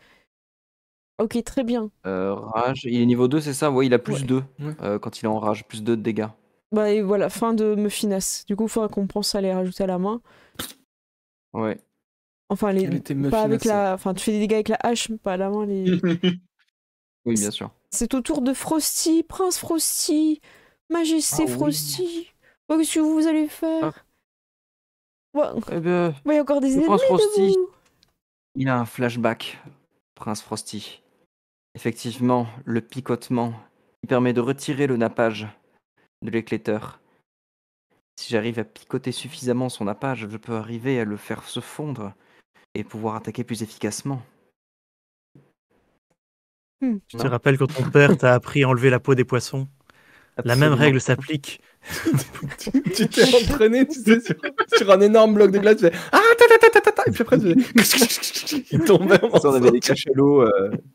Ok, très bien. Rage, il est niveau 2, c'est ça? Ouais, il a plus Ouais. 2 Ouais. quand il est en rage, plus 2 de dégâts. Bah et voilà, fin de Muffinas. Du coup, il faudra qu'on pense à les rajouter à la main. Ouais. Enfin, Il était pas avec Muffinas. la... Enfin, tu fais des dégâts avec la hache, mais pas à la main. Oui, bien sûr. C'est au tour de Frosty, Prince Frosty, Majesté Ah oui. Frosty. Oh, qu'est-ce que vous allez faire? Ouais, Eh ben, il y a encore des le ennemis Prince de Frosty. vous. Il a un flashback, Prince Frosty. Effectivement, le picotement qui permet de retirer le nappage de l'éclateur. Si j'arrive à picoter suffisamment son nappage, je peux arriver à le faire se fondre et pouvoir attaquer plus efficacement. Je te rappelle quand ton père t'a appris à enlever la peau des poissons. La même Absolument. règle s'applique. Tu t'es entraîné, tu sais, sur un énorme bloc de glace, tu fais ah et puis après tu fais il tombait en Ça, on avait des cachalots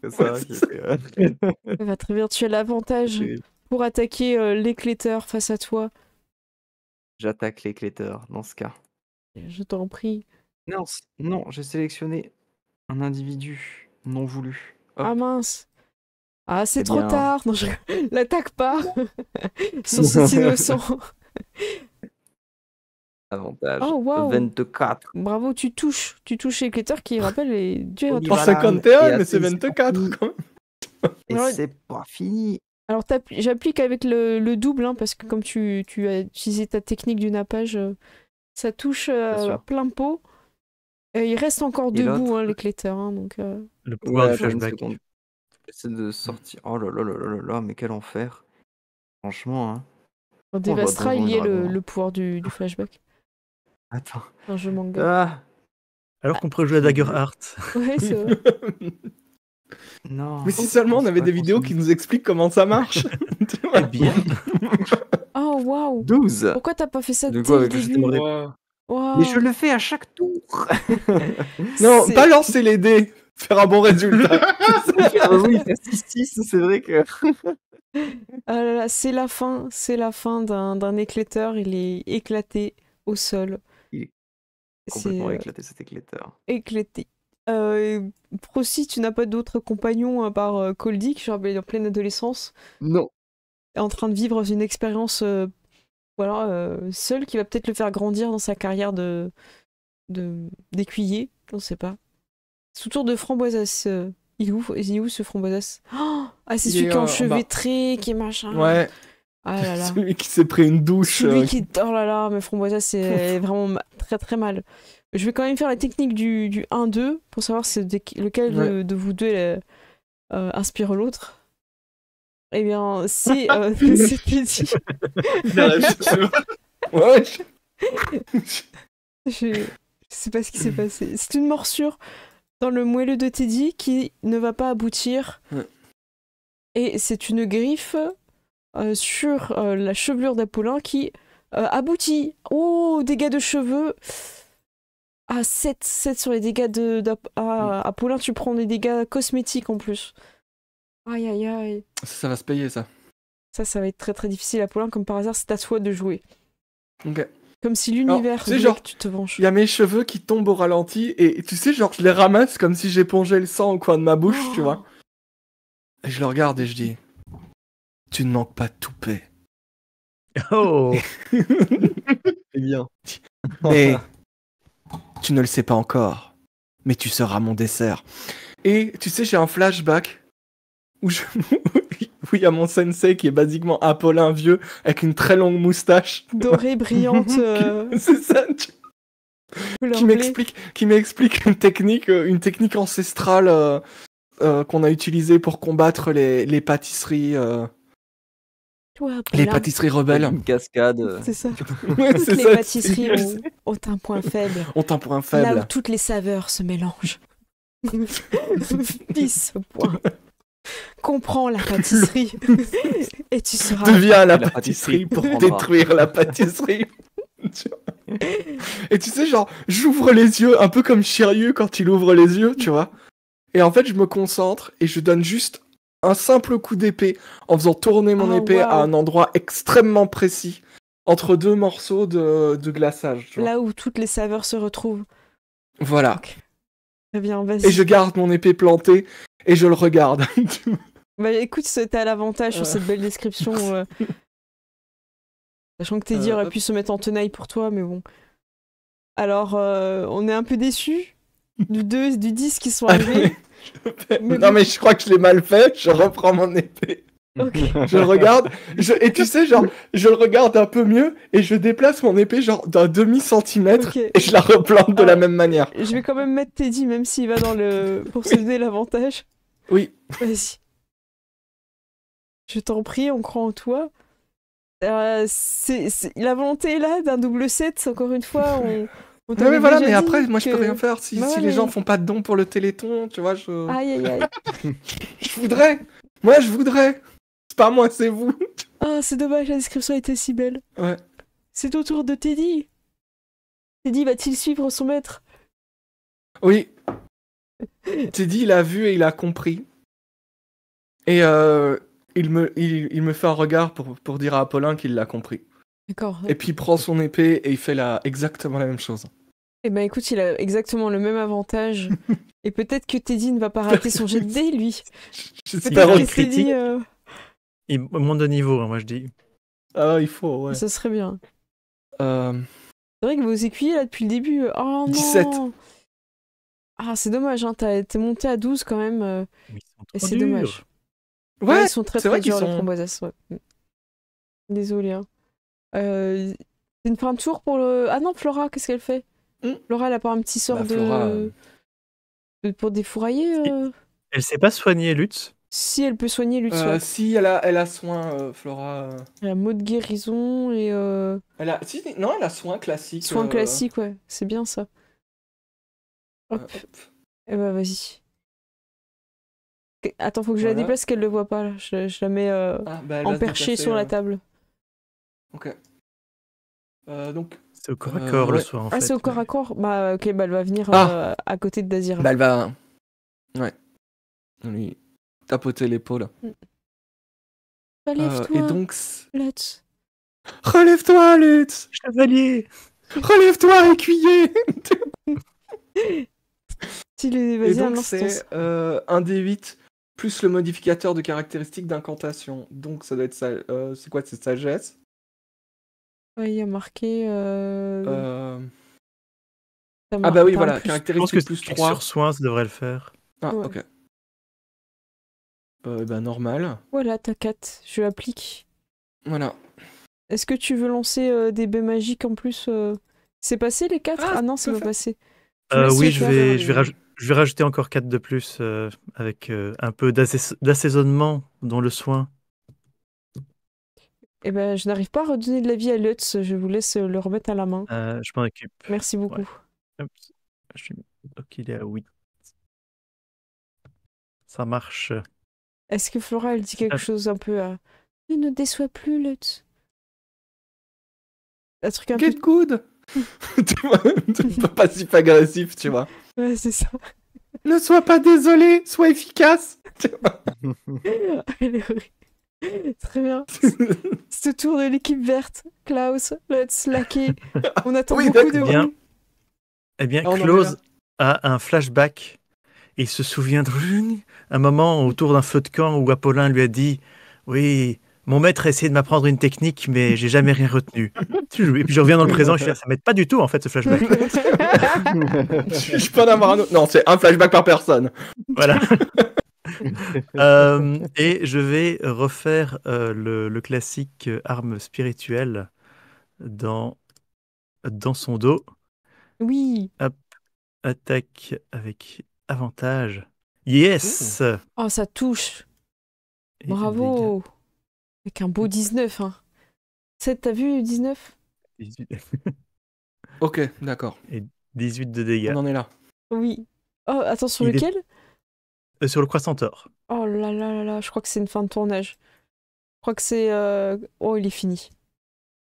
comme ça. Ouais, qui c'est étaient, Ça va très bien, tu as l'avantage terrible. pour attaquer l'éclateur face à toi. J'attaque l'éclateur dans ce cas. Je t'en prie. Non, non, j'ai sélectionné un individu non voulu. Hop. Ah mince. Ah, c'est C'est trop bien. tard. Non, l'attaque pas. Sur cet innocent. Avantage. Oh, waouh. 24. Bravo, tu touches l'éclateur qui, rappelle, est dû à Oh, votre En Voilà. 51, Et mais c'est attends, c'est 24 fini. quand même. Et Ouais. c'est pas fini. Alors, j'applique avec le double, hein, parce que comme tu as utilisé ta technique du nappage, ça touche sûr. à plein pot. Il reste encore Et debout, l'autre hein, l'éclateur. Hein, donc, Le pouvoir du attends une flashback. seconde. J'essaie de sortir. Oh là là là là là là, mais quel enfer. Franchement, hein. dans Oh, bah, Devastra, Donjons il et y a Dragons, hein. le pouvoir du flashback. Attends. Un jeu manga. Ah Alors qu'on pourrait jouer à Dagger Heart. Ouais, c'est vrai. non. Mais si seulement on C'est avait pas des vidéos qui nous expliquent comment ça marche. Tu vois. Eh bien. Oh, waouh. 12. Pourquoi t'as pas fait ça De dès quoi, le avec le début? système Waouh. Mais je le fais à chaque tour. Non, C'est- pas lancer les dés, faire un bon résultat. Ah oui, il fait 6-6, c'est vrai que. Ah là là, c'est la fin d'un éclateur. Il est éclaté au sol. Il est C'est Complètement éclaté cet éclateur. éclaté. Procy, tu n'as pas d'autres compagnons à part Coldy, qui je rappelle, est en pleine adolescence, Non. est en train de vivre une expérience seule qui va peut-être le faire grandir dans sa carrière d'écuyer. On ne sait pas. C'est au tour de Framboisas. Il est où ce Framboisas? Oh, ah, c'est Il celui est qui est en bas. enchevêtré, qui est machin. Ouais, Ah là là. celui qui s'est pris une douche. Celui qui. Oh là là, mais Framboisas, c'est vraiment très très mal. Je vais quand même faire la technique du 1-2 pour savoir lequel Ouais. de vous deux inspire l'autre. Eh bien, c'est Teddy. Il a réussi, c'est vrai. Ouais, Je sais pas ce qui s'est passé. C'est une morsure dans le moelleux de Teddy qui ne va pas aboutir. Ouais. Et c'est une griffe sur la chevelure d'Apollin qui aboutit. Oh, dégâts de cheveux. Ah, 7 sur les dégâts Apollin, tu prends des dégâts cosmétiques en plus. Aïe, aïe, aïe. Ça va se payer, ça. Ça va être très très difficile, Apollin. Comme par hasard, c'est à toi de jouer. Ok. Comme si l'univers tu sais, voulait genre, que tu te venges. Il y a mes cheveux qui tombent au ralenti et tu sais, genre, je les ramasse comme si j'épongeais le sang au coin de ma bouche, tu vois. Et je le regarde et je dis, tu ne manques pas de toupet. Oh. C'est bien. Mais tu ne le sais pas encore, mais tu seras mon dessert. Et tu sais, j'ai un flashback où où il y a mon sensei qui est basiquement Apollin vieux avec une très longue moustache. Dorée, brillante. C'est ça, couleur qui blé. m'explique une technique ancestrale qu'on a utilisée pour combattre les pâtisseries, Toi, les Apollin, pâtisseries rebelles. Une cascade. c'est ça. Ouais, Toutes c'est les ça, pâtisseries ont un point faible. ont un point Là où faible. toutes les saveurs se mélangent. Pisse au point. Comprends la pâtisserie et tu seras. Deviens la La pâtisserie pâtisserie pour prendra. détruire la pâtisserie. Et tu sais, genre, j'ouvre les yeux, un peu comme Shiryu quand il ouvre les yeux, tu vois. Et en fait, je me concentre et je donne juste un simple coup d'épée en faisant tourner mon Ah, épée à waouh. un endroit extrêmement précis entre deux morceaux de glaçage. Tu vois. Là où toutes les saveurs se retrouvent. Voilà. Ok. Très bien, vas-y. Et je garde mon épée plantée et je le regarde. Bah écoute, t'as l'avantage sur cette belle description. Sachant que Teddy aurait hop. pu se mettre en tenaille pour toi, mais bon. Alors, on est un peu déçus du 2 du 10 qui sont arrivés. Mais Non bon. mais je crois que je l'ai mal fait, je reprends mon épée. Ok. Je le regarde, et tu sais, genre, je le regarde un peu mieux, et je déplace mon épée, genre, d'un demi-centimètre, Ok. et je la replante de la Ah. même manière. Je vais quand même mettre Teddy, même s'il va dans le. Pour se donner l'avantage. Oui. Vas-y. Je t'en prie, on croit en toi. La volonté est là d'un double 7, encore une fois. On Ouais, t'avait mais voilà, déjà mais dit après, moi, je peux que- rien faire. Si, Bah si ouais, les mais- gens font pas de dons pour le Téléthon, tu vois, Aïe, aïe, aïe. je voudrais. Moi, je voudrais. C'est pas moi, c'est vous. Ah, c'est dommage, la description était si belle. Ouais. C'est au tour de Teddy. Teddy va-t-il suivre son maître? Oui. Teddy, il a vu et il a compris. Et il me fait un regard pour dire à Apollin qu'il l'a compris. D'accord. Et puis il prend son épée et il fait exactement la même chose. Eh ben écoute, il a exactement le même avantage. Et peut-être que Teddy ne va pas rater son jet de dés, lui. J'espère Peut-être au que Teddy, critique. Il monte de niveau, hein, moi je dis. Ah, il faut, ouais. ça serait bien. Euh, C'est vrai que vos écuyers, là, depuis le début... Oh non 17. Ah, c'est dommage, hein, t'es monté à 12 quand même. Mais ils sont Et trop c'est durs. dommage. Ouais, ils sont très c'est très vrai qu'ils durs, les sont- framboises. Ouais. Désolé. Hein. C'est une fin de tour pour le... Ah non, Flora, qu'est-ce qu'elle fait? Flora, elle a pas un petit sort Bah, Flora, pour défourailler Elle sait pas soigner Lutz. Si, elle peut soigner Lutz. Ouais. si, elle a soin, Flora. Elle a mot de guérison et Non, elle a soin classique. soins classiques, ouais. C'est bien ça. Hop. hop. Eh ben, vas-y. Attends, faut que je la Voilà. déplace qu'elle le voit pas, là. Je la mets Ah, bah, elle va en se perché déplacer, sur la table. Ok. Donc, C'est au corps à corps le ouais. soir en Ah, fait. c'est au corps à corps? Bah, ok, bah, elle va venir Ah. à côté de Dazira. bah, elle va. Ouais. Lui tapoter l'épaule. Relève-toi, Et donc. Lutz. Relève-toi, Lutz. Chevalier. Relève-toi, écuyer. Vas-y, Et donc, un c'est un D8 plus le modificateur de caractéristique d'incantation. Donc, ça doit être ça. C'est quoi? C'est sagesse. Ouais, il y a marqué. Ah, bah oui, t'as un voilà. plus. Je pense que Caractéristique si plus tu cliques 3. sur soin, ça devrait le faire. Ah, Ouais. ok. Bah, normal. Voilà, t'as 4. Je l'applique. Voilà. Est-ce que tu veux lancer des baies magiques en plus C'est passé les 4? Ah, Ah non, je c'est peux pas faire. passé. Je vous laisse Oui, le je faire. vais rajouter encore 4 de plus avec un peu d'assaisonnement dans le soin. Eh ben, je n'arrive pas à redonner de la vie à Lutz. Je vous laisse le remettre à la main. Je m'en occupe. Merci beaucoup. Ouais. Hop. Donc il est à 8. Ça marche. Est-ce que Flora, elle dit quelque Ah. chose un peu à... Ne déçois plus, Lutz. Un truc un peu... Get good. Tu vois, passif-agressif, tu vois. Ouais, c'est ça. Ne sois pas désolé, sois efficace. Tu vois. Elle est horrible. Très bien. C'est le tour de l'équipe verte. Klaus, let's laquer. On attend Oui, beaucoup de d'accord. Bien. vous. Eh bien, Ah, on en est Klaus là. a un flashback. Il se souvient un moment autour d'un feu de camp où Apollin lui a dit « Oui, mon maître a essayé de m'apprendre une technique, mais j'ai jamais rien retenu. » Et puis je reviens dans le présent, je fais « Ça m'aide pas du tout, en fait, ce flashback. Je peux en avoir un autre. Non, c'est un flashback par personne. » Voilà. Et je vais refaire le classique arme spirituelle dans son dos. Oui. Hop, attaque avec avantage. Yes! Oh, ça touche. Et Bravo. Avec un beau 19. Hein. 7, t'as vu 19? dégâts. 18, Ok, d'accord. 18 de dégâts. On en est là. Oui. Oh, attends, sur Il est- lequel? Sur le croissant-or. Oh là là là là, je crois que c'est une fin de tournage. Je crois que c'est... Oh, il est fini.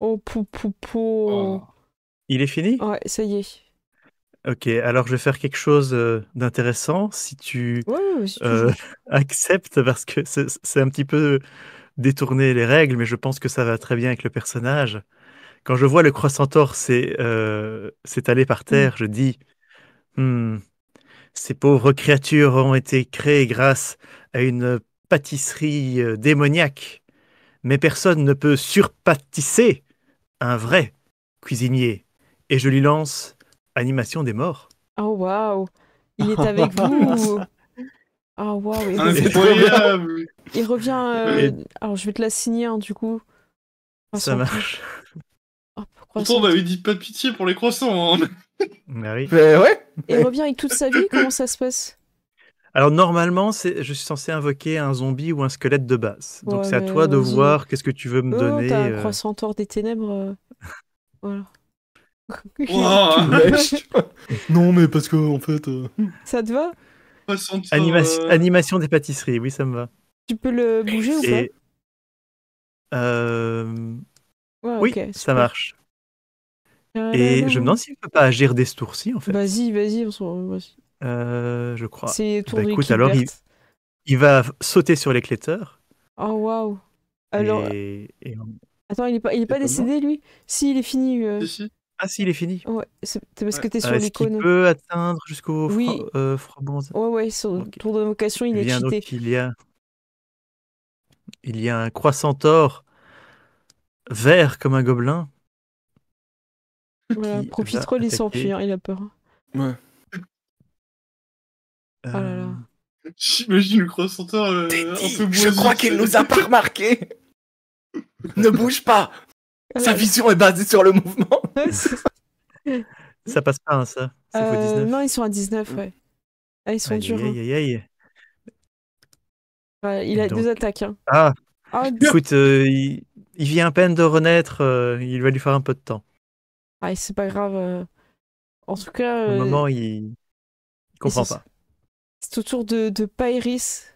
Oh, pou pou pou. Oh. Il est fini? Ouais, ça y est. Ok, alors je vais faire quelque chose d'intéressant si tu Ouais, ouais, si tu veux. acceptes, parce que c'est un petit peu détourner les règles, mais je pense que ça va très bien avec le personnage. Quand je vois le croissant-or s'étaler par terre, je dis Hmm, ces pauvres créatures ont été créées grâce à une pâtisserie démoniaque, mais personne ne peut surpâtisser un vrai cuisinier. Et je lui lance animation des morts. Oh, waouh. Il est avec vous. Ah, waouh. Incroyable. Il revient... Et- Alors, je vais te la signer, hein, du coup. Ça marche. Hop, Pourtant, on croissant. avait dit pas de pitié pour les croissants. Hein. Ah oui. Mais ouais. Et il revient avec toute sa vie, comment ça se passe? Alors normalement, je suis censé invoquer un zombie ou un squelette de base. Donc Ouais, c'est à mais toi de vas-y. voir qu'est-ce que tu veux me Oh, donner. t'as un croissant-or des ténèbres. Voilà. Wow. Lèche. Non, mais parce que en fait. Ça te va? Croissant, Animation des pâtisseries, oui, ça me va. Tu peux le bouger ou Et euh, pas? Ouais, oui, ok, ça super. marche. Et je me demande s'il ne peut pas agir dès ce tour-ci, en fait. Vas-y, vas-y. Je crois. C'est le tour Bah, de écoute, l'équipe alors verte. il va sauter sur l'éclateur. Oh, waouh. Alors, Et attends, il est pas pas décédé, lui? Si, il est fini. Si, si. Ah si, il est fini. Ouais, c'est parce Ouais. que t'es sur Est-ce qu'il l'icône. peut atteindre jusqu'au Oui. Frabant? Ouais, sur le Ok. tour d'invocation, il est Bien, cheaté. donc il y a un croissant-or vert comme un gobelin Voilà, qui profite-le, va il s'enfuit, attaquer. hein, il a peur. Ouais. Oh là là. J'imagine le croissanteur un peu Je crois qu'il nous a pas remarqué. Ne bouge pas. Ah Sa là vision est basée sur le mouvement. là. Ça passe pas, hein, ça. C'est faux 19. Non, ils sont à 19, ouais. Ah, ils sont Aïe, durs. aïe, aïe, aïe. Ouais, il Et a donc- 2 attaques. Hein. Ah, Ah, écoute, il vient à peine de renaître. Il va lui faire un peu de temps. c'est pas grave. En tout cas, Pour le moment, il comprend c'est- pas. c'est au tour de Pairis.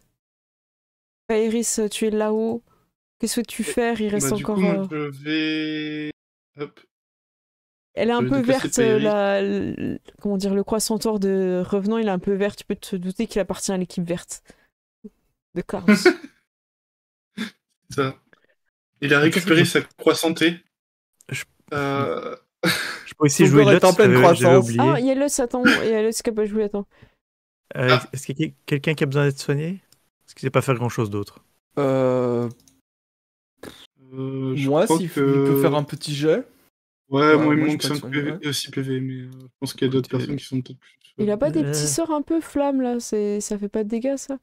Pairis, tu es là-haut. Qu'est-ce que tu fais? Il reste Bah, du encore. coup, moi, je vais. Hop. Elle est un je vais peu déplacer verte, Pairis. comment dire, le croissant-or de Revenant, il est un peu vert. Tu peux te douter qu'il appartient à l'équipe verte de Klaus. Ça. Il a récupéré sa croissanté. Je- Euh, Je peux aussi Son jouer corps est Lutz, en pleine j'avais croissance. oublié. Ah, il y a Lutz, attends. Il y a Lutz qui a pas joué, attends. Est-ce qu'il y a quelqu'un qui a besoin d'être soigné? Parce qu'il sait pas faire grand-chose d'autre. Euh, je moi, crois s'il que... il peut faire un petit jet. Ouais, moi, il moi, me je manque peux être 5 soigné, PV, ouais. 6 PV, mais je pense qu'il y a d'autres Écoute, personnes qui sont peut-être plus... Il a pas des Euh. petits sorts un peu flammes là, ça fait pas de dégâts ça?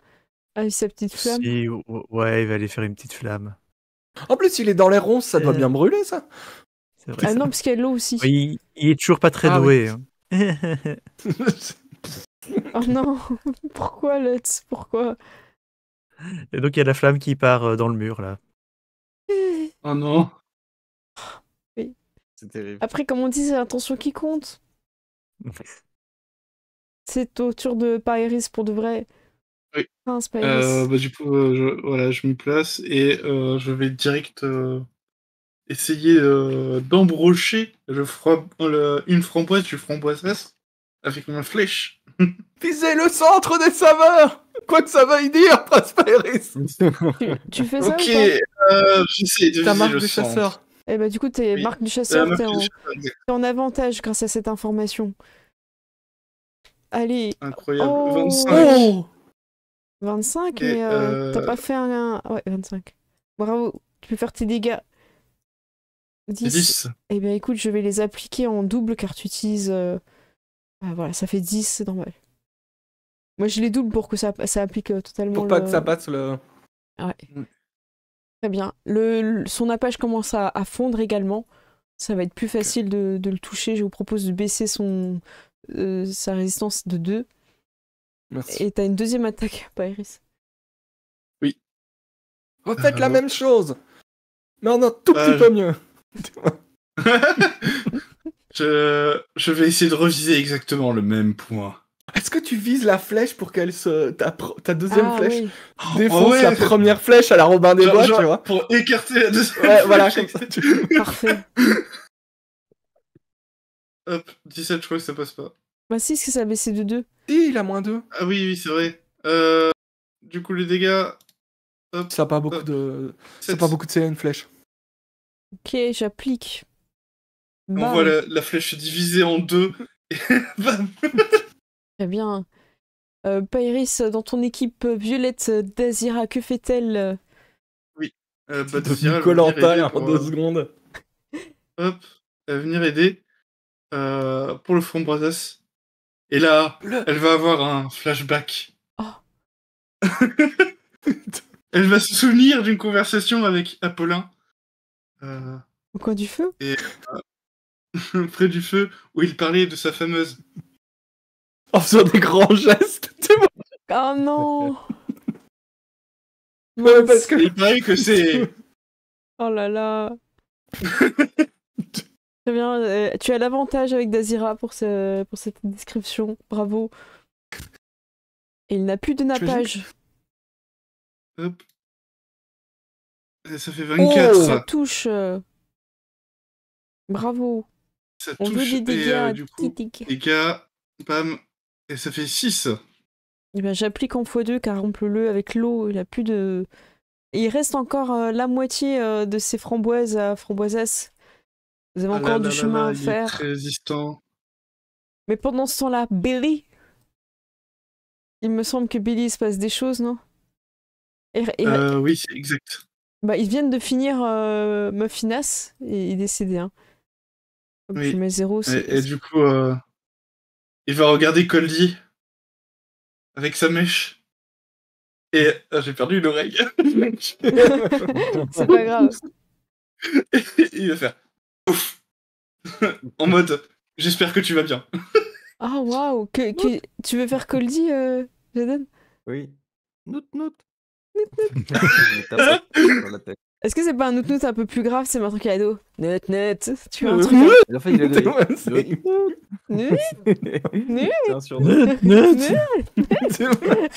Ah, avec sa petite flamme. Si, ouais, il va aller faire une petite flamme. En plus, il est dans les ronces, ça doit bien brûler, ça. C'est vrai. Ah non, parce qu'il y a de l'eau aussi. Ouais, il est toujours pas très Ah, doué. hein. Oh non, pourquoi Lutz? Pourquoi? Et donc il y a la flamme qui part dans le mur là. Oh non. C'est terrible. Après, comme on dit, c'est l'intention qui compte. C'est au tour de Pairis pour de vrai. Oui. Mince, Pairis. Bah, du coup, voilà, je m'y place et je vais direct essayer d'embrocher une framboise du framboisasse avec ma flèche. Visez le centre des saveurs. Quoi que ça veuille dire, Prosperis. Tu fais ça Ok, ou pas j'essaie de Ta viser marque le de centre. chasseur. Eh bah du coup, t'es Oui. marque du chasseur, Ma t'es flèche, en... exact. t'es en avantage grâce à cette information. Allez, Incroyable. Oh. 25. Oh 25, Et, mais t'as pas fait un... Ouais, 25. Bravo, tu peux faire tes dégâts. 10. 10. Eh bien écoute, je vais les appliquer en double car tu utilises... Ah, voilà, ça fait 10, c'est normal. Moi je les double pour que ça applique totalement Pour pas le... que ça passe le... Ouais. Mm. Très bien. Son nappage commence à fondre également. Ça va être plus facile de le toucher. Je vous propose de baisser sa résistance de 2. Merci. Et t'as une deuxième attaque, Pairis. Refaites la même chose. Mais en un tout petit peu mieux. Je vais essayer de reviser exactement le même point. Est-ce que tu vises la flèche pour qu'elle se... Ta deuxième flèche Oui. défonce ouais. la première flèche à la Robin des Bois, Genre, tu vois? pour écarter la deuxième Ouais, voilà, flèche. comme ça. Parfait. Hop, 17, je crois que ça passe pas. Bah si, est-ce que ça a baissé de 2? Si, il a moins 2. Ah oui, c'est vrai. Du coup, les dégâts... Hop, Ça a pas beaucoup de... Ça a 7. pas beaucoup de CA, une flèche. Ok, j'applique. On Bam. voit la flèche divisée en 2. Et bam. Très bien. Pairis, dans ton équipe violette, Dazira, que fait-elle? Dazira, elle va Koh-Lanta venir aider en pour, 2 secondes. Hop, elle va venir aider pour le framboisasse. Et là, elle va avoir un flashback. Oh. Elle va se souvenir d'une conversation avec Apollin. Au coin du feu? Près du feu, où il parlait de sa fameuse. En faisant des grands gestes. Tu vois. Oh non! Ouais, Mince. parce que... Il paraît que c'est. Oh là là. Très bien, tu as l'avantage avec Dazira pour cette description. Bravo. Et il n'a plus de nappage. Hop. Ça fait 24. Ça touche. Bravo. Ça On veut touche. des dégâts. Et du coup, Tic-tic. dégâts. Bam. Et ça fait 6. Eh bien, j'applique en x2 car rompe-le avec l'eau. Il a plus de. Et il reste encore la moitié de ces framboises à framboisasses. Vous avez encore du chemin à Il est faire. très résistant. Mais pendant ce temps-là, Billy. Il me semble que Billy il se passe des choses, non? Oui, c'est exact. Bah, ils viennent de finir Muffinas et il est décédé. Hein. Hop, Oui. je mets 0. Et du coup, il va regarder Coldy avec sa mèche. Et j'ai perdu une oreille. C'est pas grave. Il va faire ouf. En mode, j'espère que tu vas bien. Ah waouh, tu veux faire Coldy, Jaden? Oui. Nout, nout. Je me tape sur la tête. Est-ce que c'est pas un nout-nout un peu plus grave, c'est un truc à dos? Nut. Tu vois un truc Nut. Et en fait, il a donné. Ouais, c'est- Nut. C'est un surnom. c'est vrai.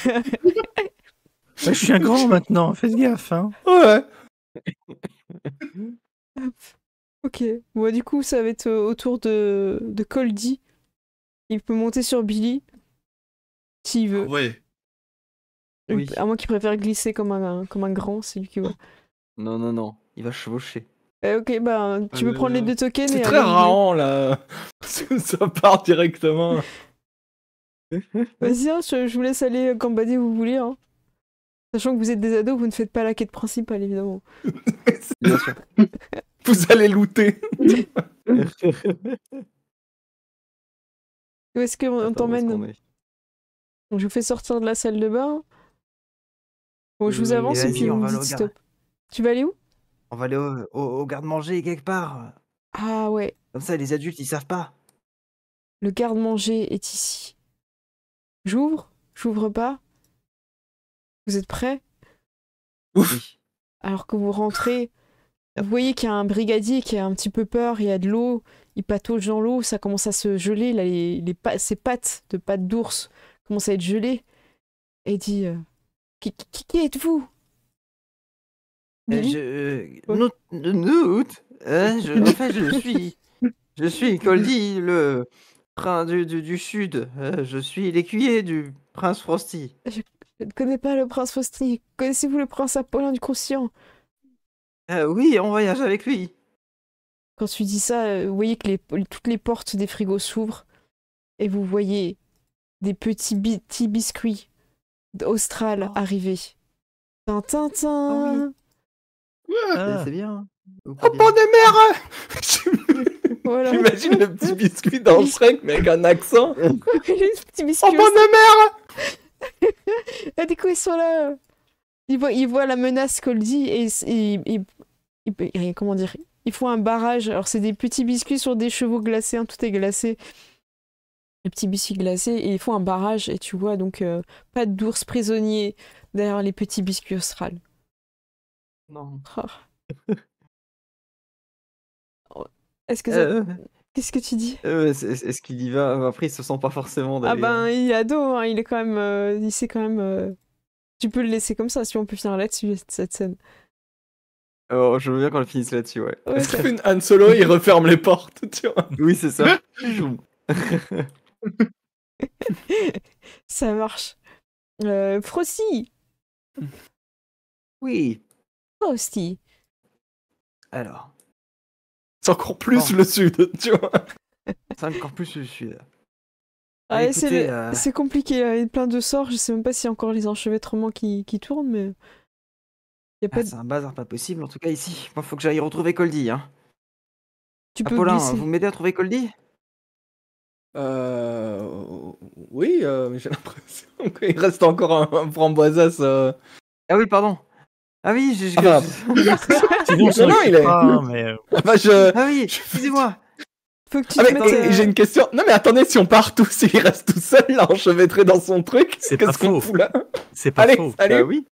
Je suis un grand maintenant, faites gaffe. Hein. Ouais. Ok, bon, du coup, ça va être au tour de Coldy. Il peut monter sur Billy, s'il veut. Ouais. Oui. À moins qu'il préfère glisser comme un grand, c'est lui qui voit. Non, non, non. Il va chevaucher. Ok, bah, tu peux prendre les 2 tokens C'est et très aller- rarant, là. Parce que ça part directement. Vas-y, hein, je vous laisse aller gambader où vous voulez. Hein. Sachant que vous êtes des ados, vous ne faites pas la quête principale, évidemment. Bien sûr. Vous allez looter. Où est-ce qu'on Attends, où est-ce t'emmène? qu'on est Donc, je vous fais sortir de la salle de bain. Bon, je vous Et avance et vas-y, puis vous on me va aller dites au stop. Tu vas aller où? On va aller au garde-manger quelque part. Ah ouais, Comme ça, les adultes, ils savent pas. le garde-manger est ici. J'ouvre? J'ouvre pas? Vous êtes prêts? Oui. Alors que vous rentrez, vous voyez qu'il y a un brigadier qui a un petit peu peur, il y a de l'eau, il patauge dans l'eau, ça commence à se geler, là, ses pattes de pattes d'ours commencent à être gelées. Et il dit qui êtes-vous? Billy? Nout, En fait, je suis Coldy, le prince du sud. Je suis l'écuyer du prince Frosty. Je ne connais pas le prince Frosty. Connaissez-vous le prince Apollin du Croustillant? Oui, on voyage avec lui. Quand tu dis ça, vous voyez que toutes les portes des frigos s'ouvrent et vous voyez des petits biscuits d'Austral arriver. Tintin. C'est bien. Oh, bon de mère. Voilà. J'imagine le petit biscuit dans Shrek, mais avec un accent. Les petits biscuits. Oh, bon de mère. Ah, du coup, ils sont là. Ils voient la menace Coldy et comment dire, ils font un barrage. Alors, c'est des petits biscuits sur des chevaux glacés, hein, tout est glacé. Les petits biscuits glacés, et ils font un barrage, et tu vois donc pas d'ours prisonnier derrière les petits biscuits australes. Non. Oh. Est-ce que ça... Qu'est-ce que tu dis? Est-ce qu'il y va? Après, il se sent pas forcément d'aller. Ah ben, il est ado, hein, il est quand même... il sait quand même... Tu peux le laisser comme ça, si on peut finir là-dessus, cette scène. Oh, je veux bien qu'on le finisse là-dessus, ouais. Ouais, Ça fait une Han Solo, il referme les portes, tu vois. Oui, c'est ça. ça marche. Frosty. Oui. Frosty. Alors, C'est encore plus Bon. le sud, tu vois. c'est encore plus le sud. Ah, écoutez, c'est compliqué, là. Il y a plein de sorts, je sais même pas s'il y a encore les enchevêtrements qui tournent, mais... Y a pas de... C'est un bazar pas possible, en tout cas ici. Moi, faut que j'aille retrouver Coldy, hein. Tu peux Apollin, glisser. vous m'aidez à trouver Coldy? Oui, mais j'ai l'impression qu'il reste encore un framboisasse. Ah oui, pardon. Ah oui, Ah bah, Sinon, non, non, il est. Ah, mais Ah bah, Ah oui, excusez-moi. Faut que tu Ah, te mais mettes... j'ai une question. Non, mais attendez, si on part tous et il reste tout seul, là, enchevêtré dans son truc, C'est pas qu'est-ce qu'on faux. fout là? c'est pas Allez, faux. allez. Bah oui.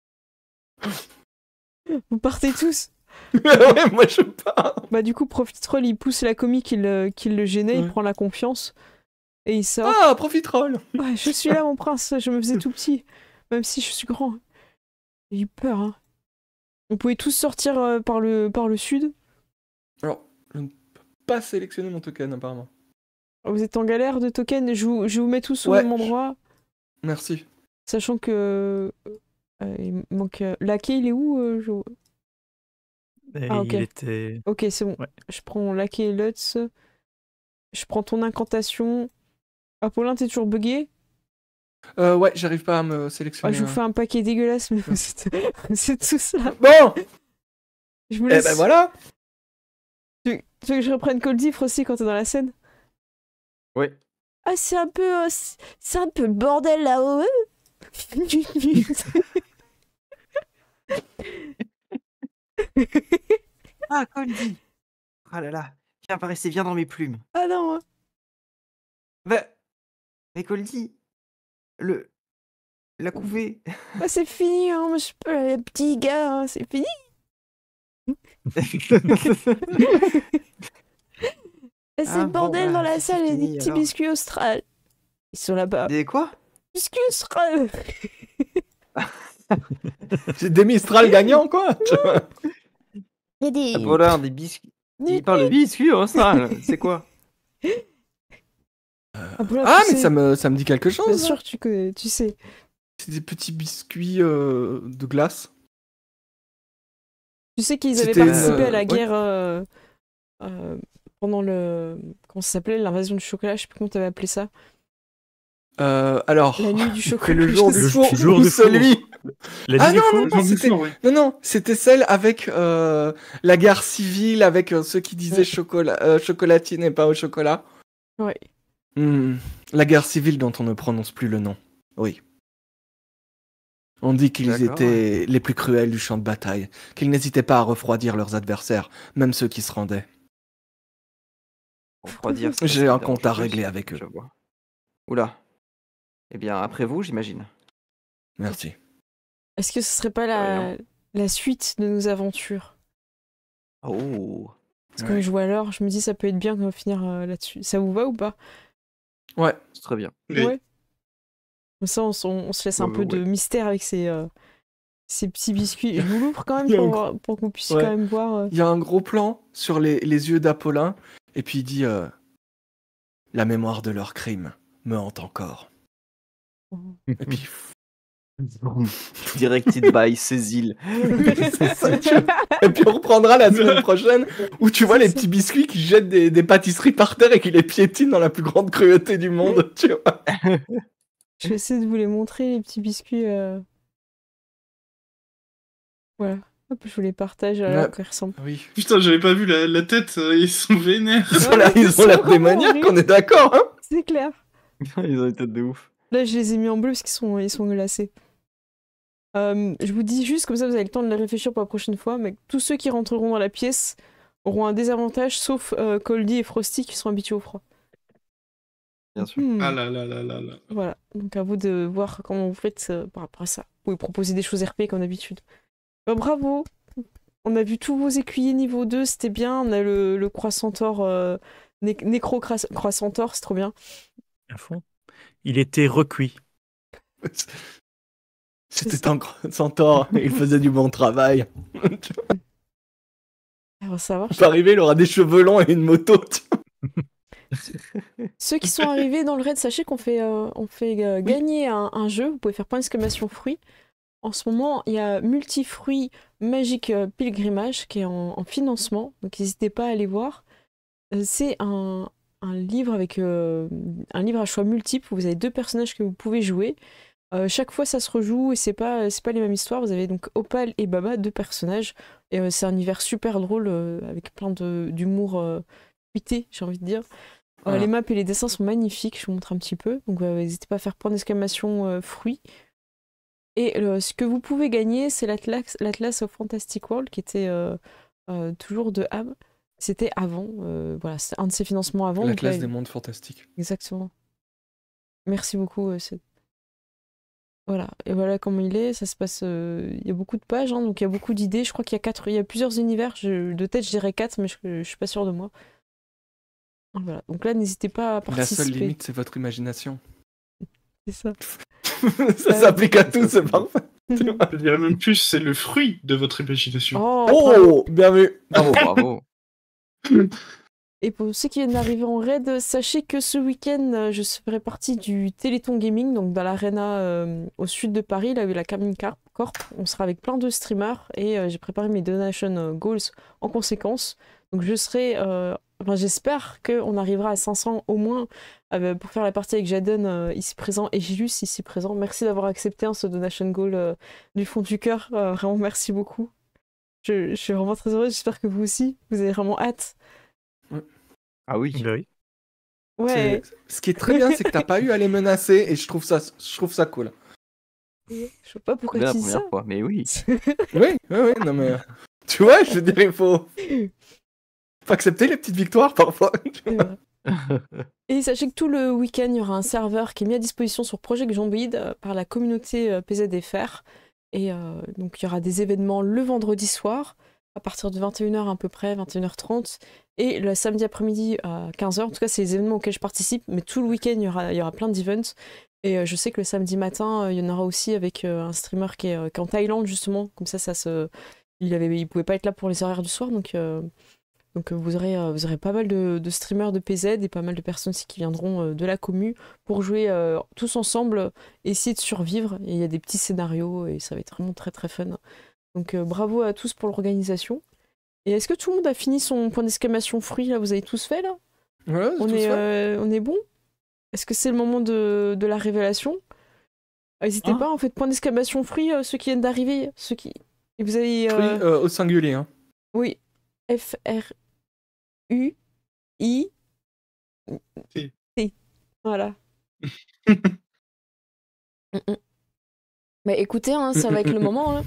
Vous partez tous. Ouais, moi je pars. Bah du coup, Profiterole, il pousse la commis qui le gênait, il Ouais. prend la confiance, et il sort. Ah, Profiterole. Ouais, je suis là, mon prince, je me faisais tout petit, même si je suis grand. J'ai eu peur, hein. Vous pouvez tous sortir par le sud. Alors, je ne peux pas sélectionner mon token, apparemment. Vous êtes en galère de token, je vous mets tous au Ouais. même endroit, Merci. sachant que... il manque... Laquais, il est où Et Ah, ok. il était. Ok, c'est bon. Ouais. Je prends Laquais et Lutz. Je prends ton incantation. Apollin, t'es toujours bugué? Ouais, j'arrive pas à me Ah, sélectionner. je vous fais un paquet dégueulasse, mais c'est tout ça. Bon, Je vous eh laisse. ben voilà. Tu veux que je reprenne Coldy aussi quand t'es dans la scène? Ouais. Ah, c'est un peu le bordel là-haut. Ah, Coldy. Ah là là. Viens par ici, viens dans mes plumes. Ah non. Bah. Mais Coldy. La couvée. Ah, c'est fini, hein. Moi, je suis pas le petit gars, hein. C'est fini. Et c'est Ah, le bordel bon, dans bah, la si c'est salle, il y a des fini, petits alors. biscuits australes. Ils sont là-bas. Des quoi? Biscuits australes. J'ai des Mistral gagnants, quoi. Tu vois. Il y a des... Apollin, des biscuits. Il parle de biscuits, Austral. C'est quoi? Apollin, Ah, tu mais sais. ça me dit quelque chose. Bien hein. sûr, tu connais, tu sais. C'est des petits biscuits de glace. Tu sais qu'ils avaient C'était participé à la ouais. guerre pendant le... Comment ça s'appelait? L'invasion du chocolat, je sais plus comment t'avais appelé ça. Alors, La nuit du c'est chocolat. le jour je du sais four plus. jour ou du four. celui. La Ah nuit du non, four. non, Le jour du c'était- four, oui. Non, c'était celle avec la guerre civile, avec ceux qui disaient Ouais. chocolatine et pas au chocolat. Ouais. La guerre civile dont on ne prononce plus le nom. Oui. On dit qu'ils D'accord. étaient les plus cruels du champ de bataille, qu'ils n'hésitaient pas à refroidir leurs adversaires, même ceux qui se rendaient. Refroidir, ça, J'ai ça un me dérange compte à plus. régler avec eux. Je vois. Oula. Eh bien, après vous, j'imagine. Merci. Est-ce que ce serait pas Rien. la suite de nos aventures? Oh. Parce que quand je vois l'heure, je me dis ça peut être bien qu'on va finir là-dessus. Ça vous va ou pas? Ouais. C'est très bien. Oui. Ouais. Comme ça, on se laisse un Ouais, peu de ouais. mystère avec ces Ces petits biscuits. Je vous l'ouvre quand même Il y a un pour que vous puissiez Ouais. quand même voir. Il y a un gros plan sur les yeux d'Apollin, et puis il dit la mémoire de leur crime me hante encore. Et puis Directed by Cécile. c'est ça, et puis on reprendra la semaine prochaine où tu vois C'est les ça. petits biscuits qui jettent des pâtisseries par terre et qui les piétinent dans la plus grande cruauté du monde, tu vois. Je vais essayer de vous les montrer, les petits biscuits. Voilà. Hop, je vous les partage à Ouais. quoi ils ressemblent. Oui. Putain, j'avais pas vu la tête, ils sont vénères. Ils ont Ouais, l'air, ils ils sont ont l'air vraiment démoniaques, horribles. on est d'accord, hein. C'est clair. Ils ont une tête de ouf. Là, je les ai mis en bleu parce ils sont glacés. Je vous dis juste, comme ça vous avez le temps de les réfléchir pour la prochaine fois, mais tous ceux qui rentreront dans la pièce auront un désavantage, sauf Coldy et Frosty qui sont habitués au froid. Bien sûr. Ah là là là là là. Voilà, donc à vous de voir comment vous faites par rapport à ça. Vous pouvez proposer des choses RP comme d'habitude. Bravo. On a vu tous vos écuyers niveau 2, c'était bien. On a le Croissantor, Croissantor, c'est trop bien. À fond. Il était recuit. C'était un centaure, il faisait du bon travail. Alors, ça va. Il va arriver, il aura des cheveux longs et une moto. Ceux qui sont arrivés dans le raid, sachez qu'on fait, gagner un jeu. Vous pouvez faire point d'exclamation fruits. En ce moment, il y a Multifruits Magic Pilgrimage qui est en financement. Donc n'hésitez pas à aller voir. C'est un livre avec un livre à choix multiples où vous avez 2 personnages que vous pouvez jouer. Chaque fois, ça se rejoue et c'est pas les mêmes histoires. Vous avez donc Opal et Baba, 2 personnages. Et c'est un univers super drôle avec plein d'humour fuité, j'ai envie de dire. Voilà. Les maps et les dessins sont magnifiques, je vous montre un petit peu. Donc n'hésitez pas à faire point d'exclamation fruits. Et ce que vous pouvez gagner, c'est l'Atlas of Fantastic World qui était toujours de Ham. C'était avant, voilà, c'est un de ses financements avant. La donc classe là, des mondes fantastiques. Exactement. Merci beaucoup. Voilà, et voilà comment il est. Ça se passe. Il y a beaucoup de pages, hein, donc il y a beaucoup d'idées. Je crois qu'il y a plusieurs univers. De tête, je dirais 4, mais je suis pas sûre de moi. Voilà, donc là, n'hésitez pas à La seule participer. limite, c'est votre imagination. C'est ça. Ça s'applique à tout, c'est parfait. Je dirais même plus, c'est le fruit de votre imagination. Oh, bravo. Oh, bien vu. Bravo, bravo. Et pour ceux qui viennent d'arriver en raid, sachez que ce week-end, je ferai partie du Téléthon Gaming, donc dans l'arena au sud de Paris, là où il y a la Carmine Corp. On sera avec plein de streamers et j'ai préparé mes donation goals en conséquence. Donc je serai, j'espère qu'on arrivera à 500 au moins pour faire la partie avec Jaden ici présent et Gilus ici présent. Merci d'avoir accepté ce donation goal du fond du cœur. Vraiment merci beaucoup. Je suis vraiment très heureuse, j'espère que vous aussi, vous avez vraiment hâte. Ah oui. Bah oui. Ouais. Ce qui est très bien, c'est que t'as pas eu à les menacer et je trouve ça cool. Je sais pas pourquoi Bien la tu dis première ça. fois, mais oui. Oui, non mais. Tu vois, je veux dire, il faut accepter les petites victoires parfois. C'est vrai. Et sachez que tout le week-end, il y aura un serveur qui est mis à disposition sur Project Jomboid par la communauté PZFR. Et donc, il y aura des événements le vendredi soir, à partir de 21h à peu près, 21h30. Et le samedi après-midi à 15h. En tout cas, c'est les événements auxquels je participe. Mais tout le week-end, il y aura plein d'events. Et je sais que le samedi matin, il y en aura aussi avec un streamer qui est en Thaïlande, justement. Comme ça il pouvait pas être là pour les horaires du soir. Donc vous aurez pas mal de streamers de PZ et pas mal de personnes aussi qui viendront de la commu pour jouer tous ensemble, essayer de survivre. Et il y a des petits scénarios et ça va être vraiment très très fun. Donc bravo à tous pour l'organisation. Et est-ce que tout le monde a fini son point d'exclamation fruit là? Vous avez tous fait là? Voilà, On est bon? Est-ce que c'est le moment de la révélation? N'hésitez pas, en fait, point d'exclamation fruit, ceux qui viennent d'arriver, ceux qui... Et vous avez... Fruit au singulier. Hein. Oui. F-R-U-I... T. T. Voilà. Mais écoutez, hein, ça va être le moment. Hein.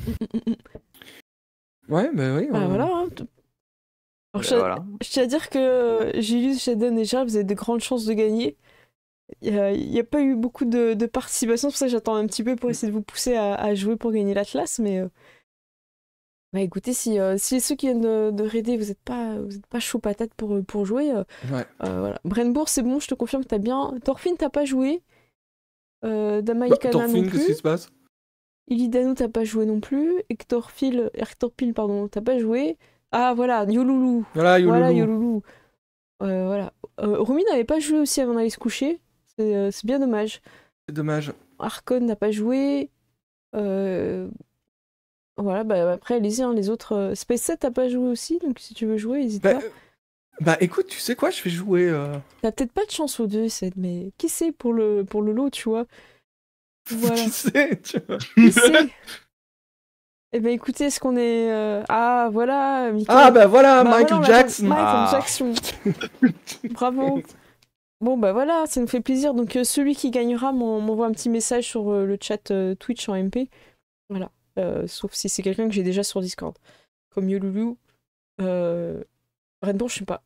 Ouais, bah oui. Bah, voilà. Hein. Alors, Voilà. je tiens à dire que Gilus, Shaden et Charles, vous avez de grandes chances de gagner. Il n'y a pas eu beaucoup de participation, c'est pour ça que j'attends un petit peu pour essayer de vous pousser à jouer pour gagner l'Atlas, mais bah écoutez, si ceux qui viennent de raider, vous êtes pas chaud patate pour jouer, Ouais. voilà. Brennbourg, c'est bon, je te confirme que t'as bien... Thorfinn, t'as pas joué. Damaïkana non Thorfinn, qu'est-ce qui plus. se passe? Illidanou, t'as pas joué non plus. Hector Pyle, pardon, t'as pas joué. Ah, voilà, Yoloulou. Voilà, Voilà, Yoloulou. Yoloulou. Voilà. Rumi n'avait pas joué aussi avant d'aller se coucher. C'est bien dommage. C'est dommage. Arcon n'a pas joué. Voilà, bah après, allez-y, hein, les autres. Space 7, t'as pas joué aussi, donc si tu veux jouer, n'hésite Bah, pas. bah écoute, tu sais quoi, je vais jouer. T'as peut-être pas de chance aux deux, mais qui sait pour le lot, tu vois. Voilà. Qui sait, tu vois. Qui sait. Eh ben écoutez, est-ce qu'on est... Ah, voilà, Michael. Ah bah voilà, Bah, Michael voilà, on attend Jackson. Michael Jackson. Bravo. Bon, bah voilà, ça nous fait plaisir. Donc, celui qui gagnera m'envoie un petit message sur le chat Twitch en MP. Voilà. Sauf si c'est quelqu'un que j'ai déjà sur Discord. Comme Yoloulou. Brennbourg, je sais pas.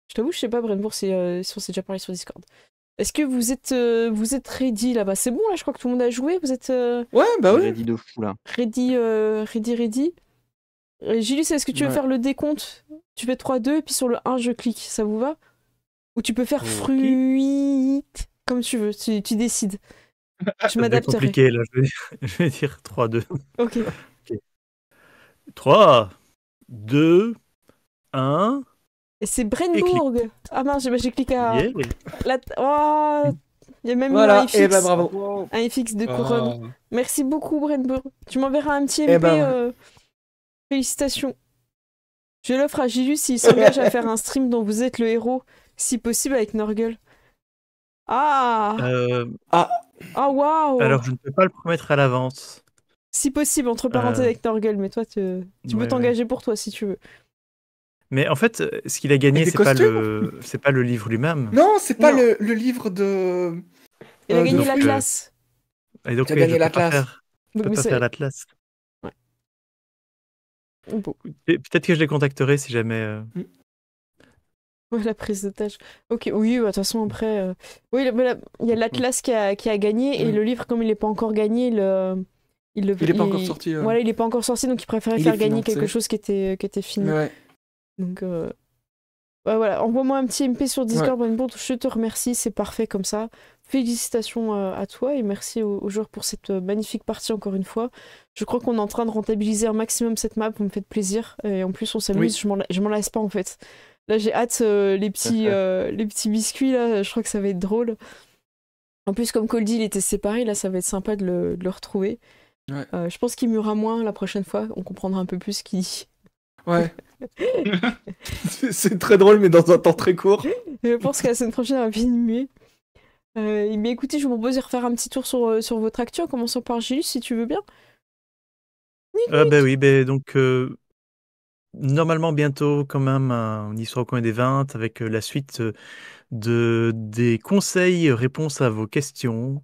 Je t'avoue, je sais pas, Brennbourg, si on s'est déjà parlé sur Discord. Est-ce que vous êtes ready là-bas? C'est bon, là, je crois que tout le monde a joué. Vous êtes Ouais, bah oui. Ready de fou là. ready. Gilles, est-ce que tu veux Ouais. faire le décompte? Tu fais 3-2 et puis sur le 1, je clique. Ça vous va? Ou tu peux faire Ok. fruit. Comme tu veux, tu décides. Je Ça devient m'adapterai. compliqué, là. Je vais dire 3-2. Ok. 3, 2, 1. Et c'est Brennbourg. Ah mince, j'ai cliqué à... Yeah. Oh, il y a même eu un Voilà, FX. et bah bravo. Un FX de couronne. Ah. Merci beaucoup, Brennbourg. Tu m'enverras un petit Eh MP. ben, Félicitations. Je l'offre à Gilus s'il s'engage à faire un stream dont vous êtes le héros, si possible avec Norgle. Ah Ah, waouh. Alors, je ne peux pas le promettre à l'avance. Si possible, entre parenthèses avec Norgle, mais toi, tu peux Ouais, t'engager pour toi si tu veux. Mais en fait, ce qu'il a gagné, des c'est pas costumes c'est pas le livre lui-même. Non, c'est pas Non. le livre de. Il a de gagné Fruit. l'Atlas. Et donc, Tu as oui, gagné je peux pas l'Atlas. faire, je peux Mais pas c'est- faire l'Atlas. Bon. Et peut-être que je les contacterai si jamais. Ouais, la prise d'otage. Ok, oui, bah, de toute façon, après. Oui, il y a l'Atlas qui a gagné, et Oui. le livre, comme il n'est pas encore gagné, il Il est pas encore sorti. Voilà, il n'est pas encore sorti, donc il préférait Il faire est gagner financé. quelque chose qui était fini. Ouais. Donc, ouais, voilà, envoie-moi un petit MP sur Discord, Brennbourg, je te remercie, c'est parfait comme ça. Félicitations à toi et merci aux joueurs pour cette magnifique partie encore une fois. Je crois qu'on est en train de rentabiliser un maximum cette map, vous me faites plaisir. Et en plus, on s'amuse, je m'en lasse pas en fait. Là, j'ai hâte, les petits biscuits, là, je crois que ça va être drôle. En plus, comme Coldy, il était séparé, là, ça va être sympa de le retrouver. Ouais. Je pense qu'il murmura moins la prochaine fois, on comprendra un peu plus ce qu'il dit. Ouais. C'est très drôle, mais dans un temps très court. Je pense qu'à la semaine prochaine, on va finir muet. Mais écoutez, je vous propose de refaire un petit tour sur votre actu, en commençant par Gilles, si tu veux bien. Ben oui, donc normalement bientôt quand même un histoire au coin des 20 avec la suite des conseils, réponses à vos questions.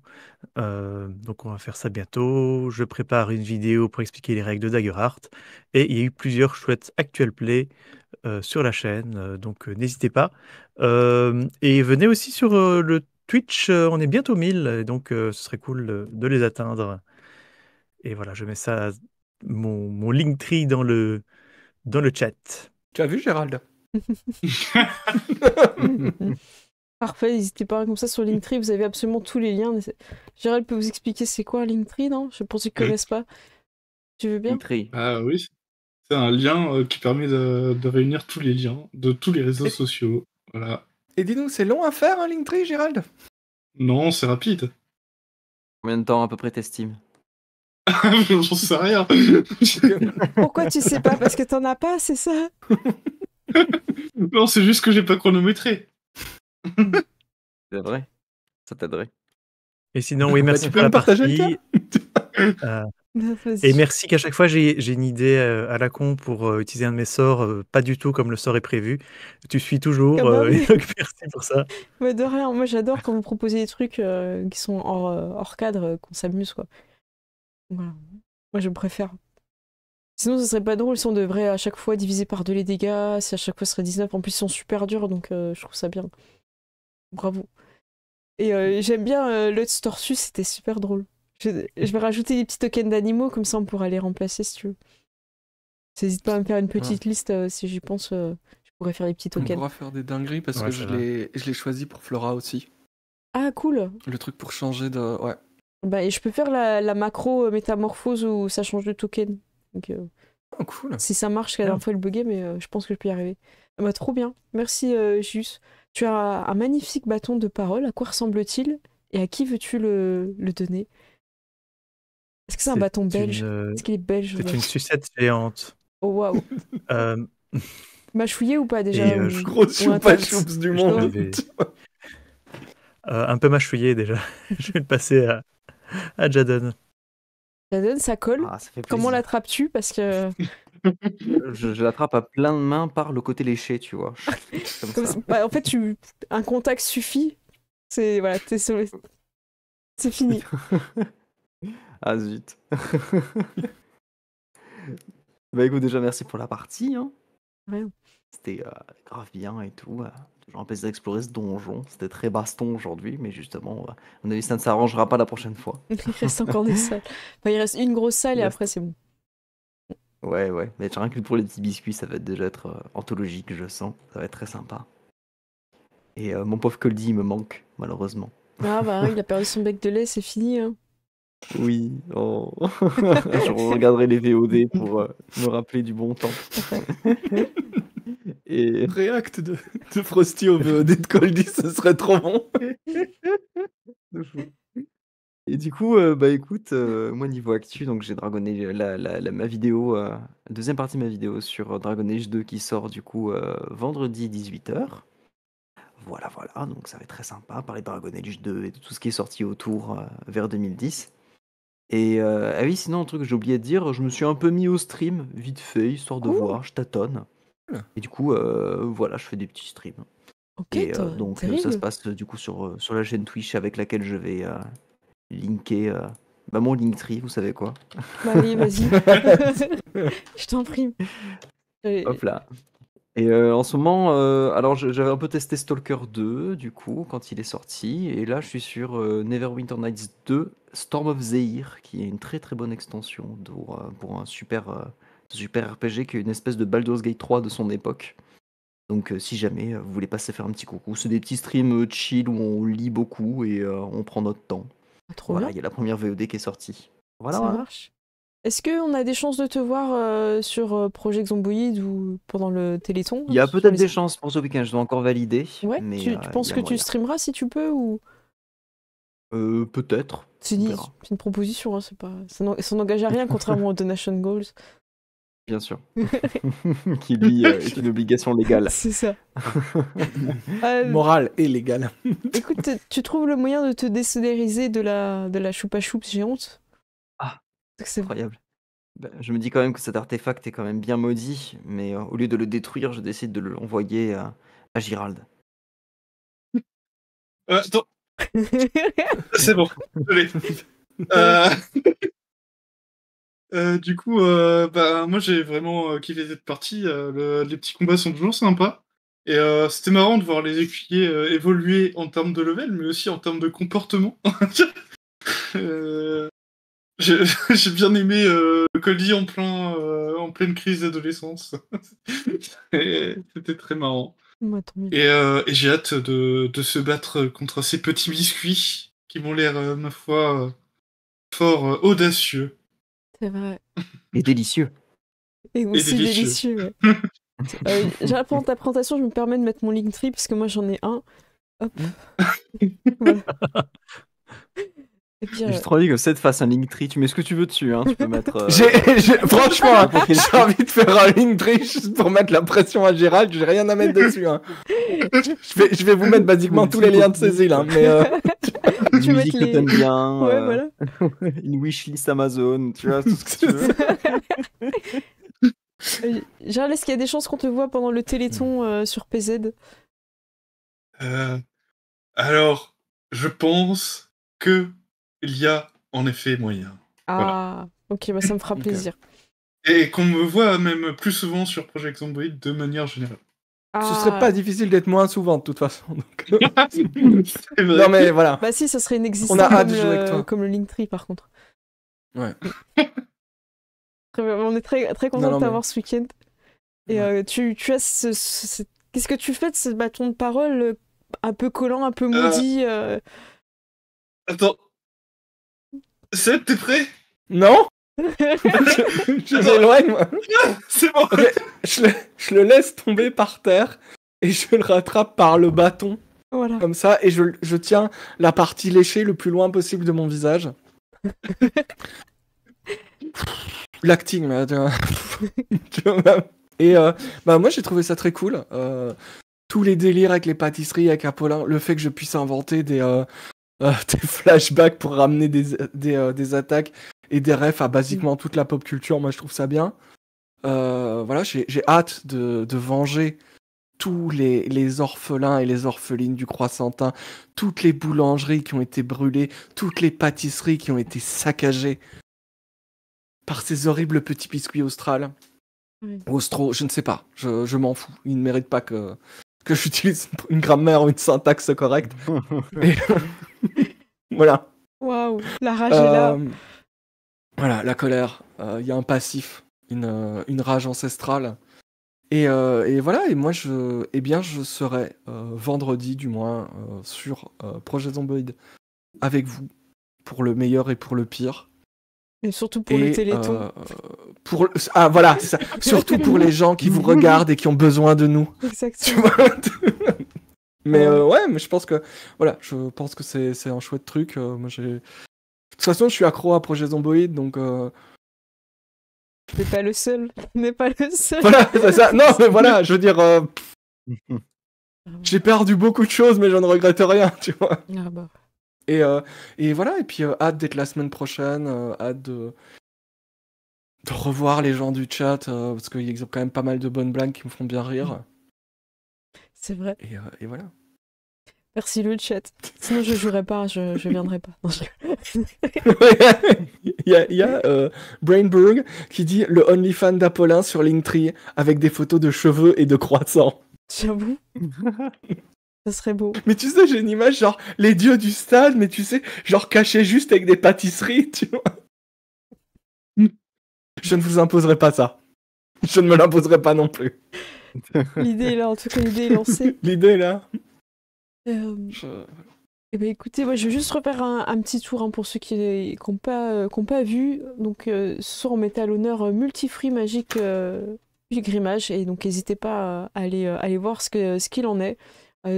Donc on va faire ça bientôt. Je prépare une vidéo pour expliquer les règles de Daggerheart et il y a eu plusieurs chouettes actual play sur la chaîne, donc n'hésitez pas. Et venez aussi sur le Twitch, on est bientôt 1000, et donc ce serait cool de les atteindre. Et voilà, je mets ça, mon Linktree dans le chat. Tu as vu, Gérald? Parfait, n'hésitez pas comme ça sur Linktree, vous avez absolument tous les liens. Gérald peut vous expliquer c'est quoi Linktree, non? Je pense qu'ils ne connaissent pas. Tu veux bien? Linktree. Ah oui, c'est un lien qui permet de réunir tous les liens de tous les réseaux sociaux. Voilà. Et dis-nous, c'est long à faire un Linktree, Gérald? Non, c'est rapide. Combien de temps à peu près t'estimes? J'en sais rien. Pourquoi tu sais pas? Parce que t'en as pas, c'est ça? Non, c'est juste que j'ai pas chronométré. C'est vrai. Ça t'aiderait. Et sinon, oui, merci tu pour peux la me partager le partie. Vas-y. Et merci qu'à chaque fois j'ai une idée à la con pour utiliser un de mes sorts, pas du tout comme le sort est prévu. Tu suis toujours, Ah bah oui. et donc merci pour ça. Ouais, de rien, moi j'adore quand vous proposez des trucs qui sont hors cadre, qu'on s'amuse quoi. Voilà. Moi je préfère. Sinon ce serait pas drôle si on devrait à chaque fois diviser par 2 les dégâts, si à chaque fois ce serait 19, en plus ils sont super durs donc je trouve ça bien. Bravo. Et j'aime bien Lutz Torsus, c'était super drôle. Je vais rajouter des petits tokens d'animaux, comme ça on pourra les remplacer si tu veux. N'hésite pas à me faire une petite liste si j'y pense, je pourrais faire des petits On tokens. pourra faire des dingueries parce Ouais, que ça je va. l'ai choisi pour Flora aussi. Ah cool. Le truc pour changer de. Ouais. Bah, et je peux faire la macro métamorphose où ça change de token. Donc, Oh, cool. si ça marche, la dernière fois, elle buguait, mais je pense que je peux y arriver. Ah bah, trop bien. Merci, Jus. Tu as un magnifique bâton de parole. À quoi ressemble-t-il? Et à qui veux-tu le donner? Est-ce que c'est un bâton belge? Est-ce qu'il est belge? C'est une sucette géante. Oh, waouh. Euh, Mâchouillé ou pas déjà? Et, ou... Grosse ou choupa intact? choups du je monde. vais- un peu mâchouillé déjà. Je vais le passer à Jadon. Ça donne, ça colle. Ah, ça fait Comment plaisir. l'attrapes-tu? Parce que Je l'attrape à plein de mains par le côté léché, tu vois. Comme comme ça. bah, en fait, un contact suffit. C'est voilà, t'es sauvé. C'est fini. Ah zut. Bah écoute, déjà merci pour la partie. Hein. Ouais. C'était grave bien et tout. Toujours un plaisir d'explorer ce donjon. C'était très baston aujourd'hui, mais justement, à mon avis, ça ne s'arrangera pas la prochaine fois. Il reste encore des salles. Enfin, il reste une grosse salle Il et reste- après c'est bon. Ouais, mais rien que pour les petits biscuits, ça va déjà être anthologique, je sens. Ça va être très sympa. Et mon pauvre Coldy, il me manque, malheureusement. Ah bah il a perdu son bec de lait, c'est fini. Hein. Oui, oh. Je regarderai les VOD pour me rappeler du bon temps. Et Réact de Frosty au VOD de Coldy, ce serait trop bon. Et du coup, bah écoute, moi niveau actu, donc j'ai Dragon Age, ma vidéo, deuxième partie de ma vidéo sur Dragon Age 2 qui sort du coup vendredi 18h. Voilà, donc ça va être très sympa, parler de Dragon Age 2 et de tout ce qui est sorti autour vers 2010. Et ah oui, sinon, un truc que j'ai oublié de dire, je me suis un peu mis au stream, vite fait, histoire de Cool. voir, je tâtonne. Cool. Et du coup, voilà, je fais des petits streams. Ok, Et donc ça terrible. se passe du coup sur la chaîne Twitch avec laquelle je vais linker mon Linktree, vous savez quoi. Bah allez, vas-y. Je t'en prie. Hop là. Et en ce moment, alors j'avais un peu testé Stalker 2 du coup quand il est sorti, et là je suis sur Neverwinter Nights 2 Storm of Zair, qui est une très très bonne extension pour un super RPG qui est une espèce de Baldur's Gate 3 de son époque. Donc si jamais vous voulez passer faire un petit coucou, c'est des petits streams chill où on lit beaucoup et on prend notre temps. Ah, trop Voilà, bien. il y a la première VOD qui est sortie. Voilà. Ça marche. Est-ce qu'on a des chances de te voir sur Project Zomboid ou pendant le Téléthon? Il y a sur peut-être les- des chances pour ce week-end, je dois encore valider. Ouais, Mais tu il penses y a que tu moyen. streameras si tu peux ou Peut-être. c'est On une, verra. c'est une proposition, hein, c'est pas... ça n'engage à rien contrairement aux Donation Goals. Bien sûr. Qui lui est une obligation légale. C'est ça. Euh, Moral et légal. écoute, tu trouves le moyen de te désolidariser de la choupa choups géante? Ah, C'est incroyable. Ben, je me dis quand même que cet artefact est quand même bien maudit, mais au lieu de le détruire, je décide de l'envoyer à Girald. Attends, c'est bon. Désolé. Euh, du coup, bah, moi j'ai vraiment kiffé cette partie. Les petits combats sont toujours sympas. Et c'était marrant de voir les écuyers évoluer en termes de level, mais aussi en termes de comportement. Euh, j'ai bien aimé Cody en pleine crise d'adolescence. Et c'était très marrant. Moi, tant mieux. Et j'ai hâte de se battre contre ces petits biscuits qui m'ont l'air, ma foi, fort audacieux. C'est vrai. Et délicieux. Et aussi délicieux. délicieux. Ouais. Pendant ta présentation, je me permets de mettre mon Linktree parce que moi j'en ai un. Hop. Voilà. Et puis, J'ai trop envie que Seth fasse un Linktree. Tu mets ce que tu veux dessus. Hein. Tu peux mettre. Franchement, hein, j'ai envie de faire un Linktree juste pour mettre la pression à Gérald. J'ai rien à mettre dessus. Hein. Je vais vous mettre basiquement tous les liens de ces îles. Hein, mais Une tu veux musique mettre que t'aimes bien. Ouais, voilà. Une wishlist Amazon. Tu vois, tout ce que tu veux. Gérald, est-ce qu'il y a des chances qu'on te voit pendant le Téléthon sur PZ? Alors, je pense que il y a en effet moyen. Ah, ok, bah ça me fera Ok. plaisir. Et qu'on me voit même plus souvent sur Project Zomboid de manière générale. ce serait pas difficile d'être moins souvent de toute façon. Donc... C'est vrai. non mais voilà. Bah si, ça serait inexistant On a hâte comme, de jouer avec toi. comme le Linktree par contre. Ouais. On est très, très content Non, non, de t'avoir ce week-end. Et tu as qu'est-ce que tu fais de ce bâton de parole un peu collant, un peu maudit Attends. Seb, t'es prêt? Non. Je m'éloigne, moi. C'est bon. Ok, je le laisse tomber par terre et je le rattrape par le bâton, Voilà. comme ça, et je tiens la partie léchée le plus loin possible de mon visage. L'acting, là. Tu vois. Et bah, moi, j'ai trouvé ça très cool. Tous les délires avec les pâtisseries, avec Apollin, le fait que je puisse inventer des flashbacks pour ramener des attaques et des refs à basiquement toute la pop culture, moi je trouve ça bien. Voilà, j'ai hâte de venger tous les orphelins et les orphelines du Croissantin, toutes les boulangeries qui ont été brûlées, toutes les pâtisseries qui ont été saccagées par ces horribles petits biscuits australes. Oui. Austro, je ne sais pas, je m'en fous. Ils ne méritent pas que j'utilise une grammaire ou une syntaxe correcte. Et voilà. Waouh, la rage est là. Voilà, la colère. Il y a un passif, une rage ancestrale. Et voilà, et moi, je serai vendredi, du moins, sur Projet Zomboid avec vous, pour le meilleur et pour le pire. Et surtout pour le Téléthon. Ah, voilà, c'est ça. Surtout pour les gens qui vous regardent et qui ont besoin de nous. Tu Exactement. vois. Mais ouais, mais je pense que c'est un chouette truc. Moi, de toute façon, je suis accro à Projet Zomboid, donc Tu n'es pas le seul. Tu n'es pas le seul. voilà, c'est ça. Non, mais voilà, je veux dire, j'ai perdu beaucoup de choses, mais je ne regrette rien, tu vois. Ah bah. Et voilà, et puis hâte d'être la semaine prochaine, hâte de revoir les gens du chat, parce qu'il y a quand même pas mal de bonnes blagues qui me font bien rire. C'est vrai. Et voilà. Merci le chat. Sinon je jouerai pas, je viendrai pas. Non, Il y a Brainberg qui dit le OnlyFans d'Apollin sur Linktree avec des photos de cheveux et de croissants. J'avoue. Ça serait beau. Mais tu sais, j'ai une image genre les dieux du stade, mais tu sais, genre cachés juste avec des pâtisseries, tu vois. Je ne vous imposerai pas ça. Je ne me l'imposerai pas non plus. L'idée est là, en tout cas l'idée est lancée. L'idée est là. Eh ben, écoutez, moi je vais juste refaire un petit tour hein, pour ceux qui n'ont pas vu. Donc ce soir on mettait à l'honneur Multifruit Magique du Grimage et donc n'hésitez pas à aller voir ce qu'il en est.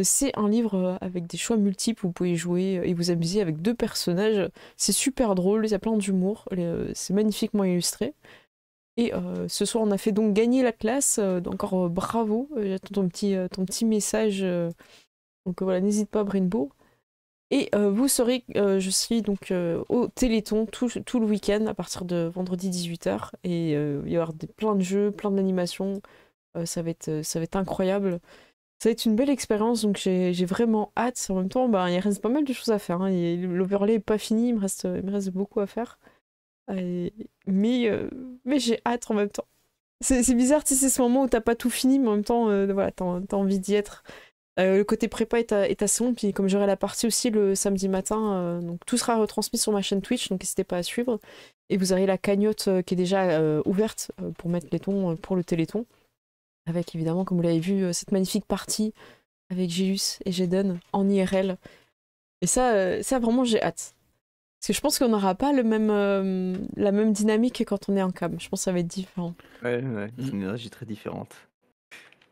C'est un livre avec des choix multiples, vous pouvez jouer et vous amuser avec 2 personnages. C'est super drôle, il y a plein d'humour, c'est magnifiquement illustré. Et ce soir on a fait donc gagner la classe, encore bravo, j'attends ton petit message. Donc voilà, n'hésite pas Brainbow. Et vous saurez, je suis donc au Téléthon tout le week-end à partir de vendredi 18h. Et il va y avoir plein de jeux, plein d'animations. Ça va être incroyable. Ça va être une belle expérience, donc j'ai vraiment hâte. En même temps, il reste pas mal de choses à faire. Hein. L'overlay n'est pas fini, il me reste beaucoup à faire. Mais j'ai hâte en même temps. C'est bizarre, tu sais, c'est ce moment où t'as pas tout fini, mais en même temps, voilà, t'as envie d'y être. Le côté prépa est assez bon, puis comme j'aurai la partie aussi le samedi matin, donc tout sera retransmis sur ma chaîne Twitch, donc n'hésitez pas à suivre. Et vous aurez la cagnotte qui est déjà ouverte pour mettre les tons pour le Téléthon. Avec évidemment, comme vous l'avez vu, cette magnifique partie avec Gélus et Jeden en IRL. Et ça vraiment, j'ai hâte. Parce que je pense qu'on n'aura pas la même dynamique que quand on est en cam. Je pense que ça va être différent. Ouais, c'est une énergie très différente.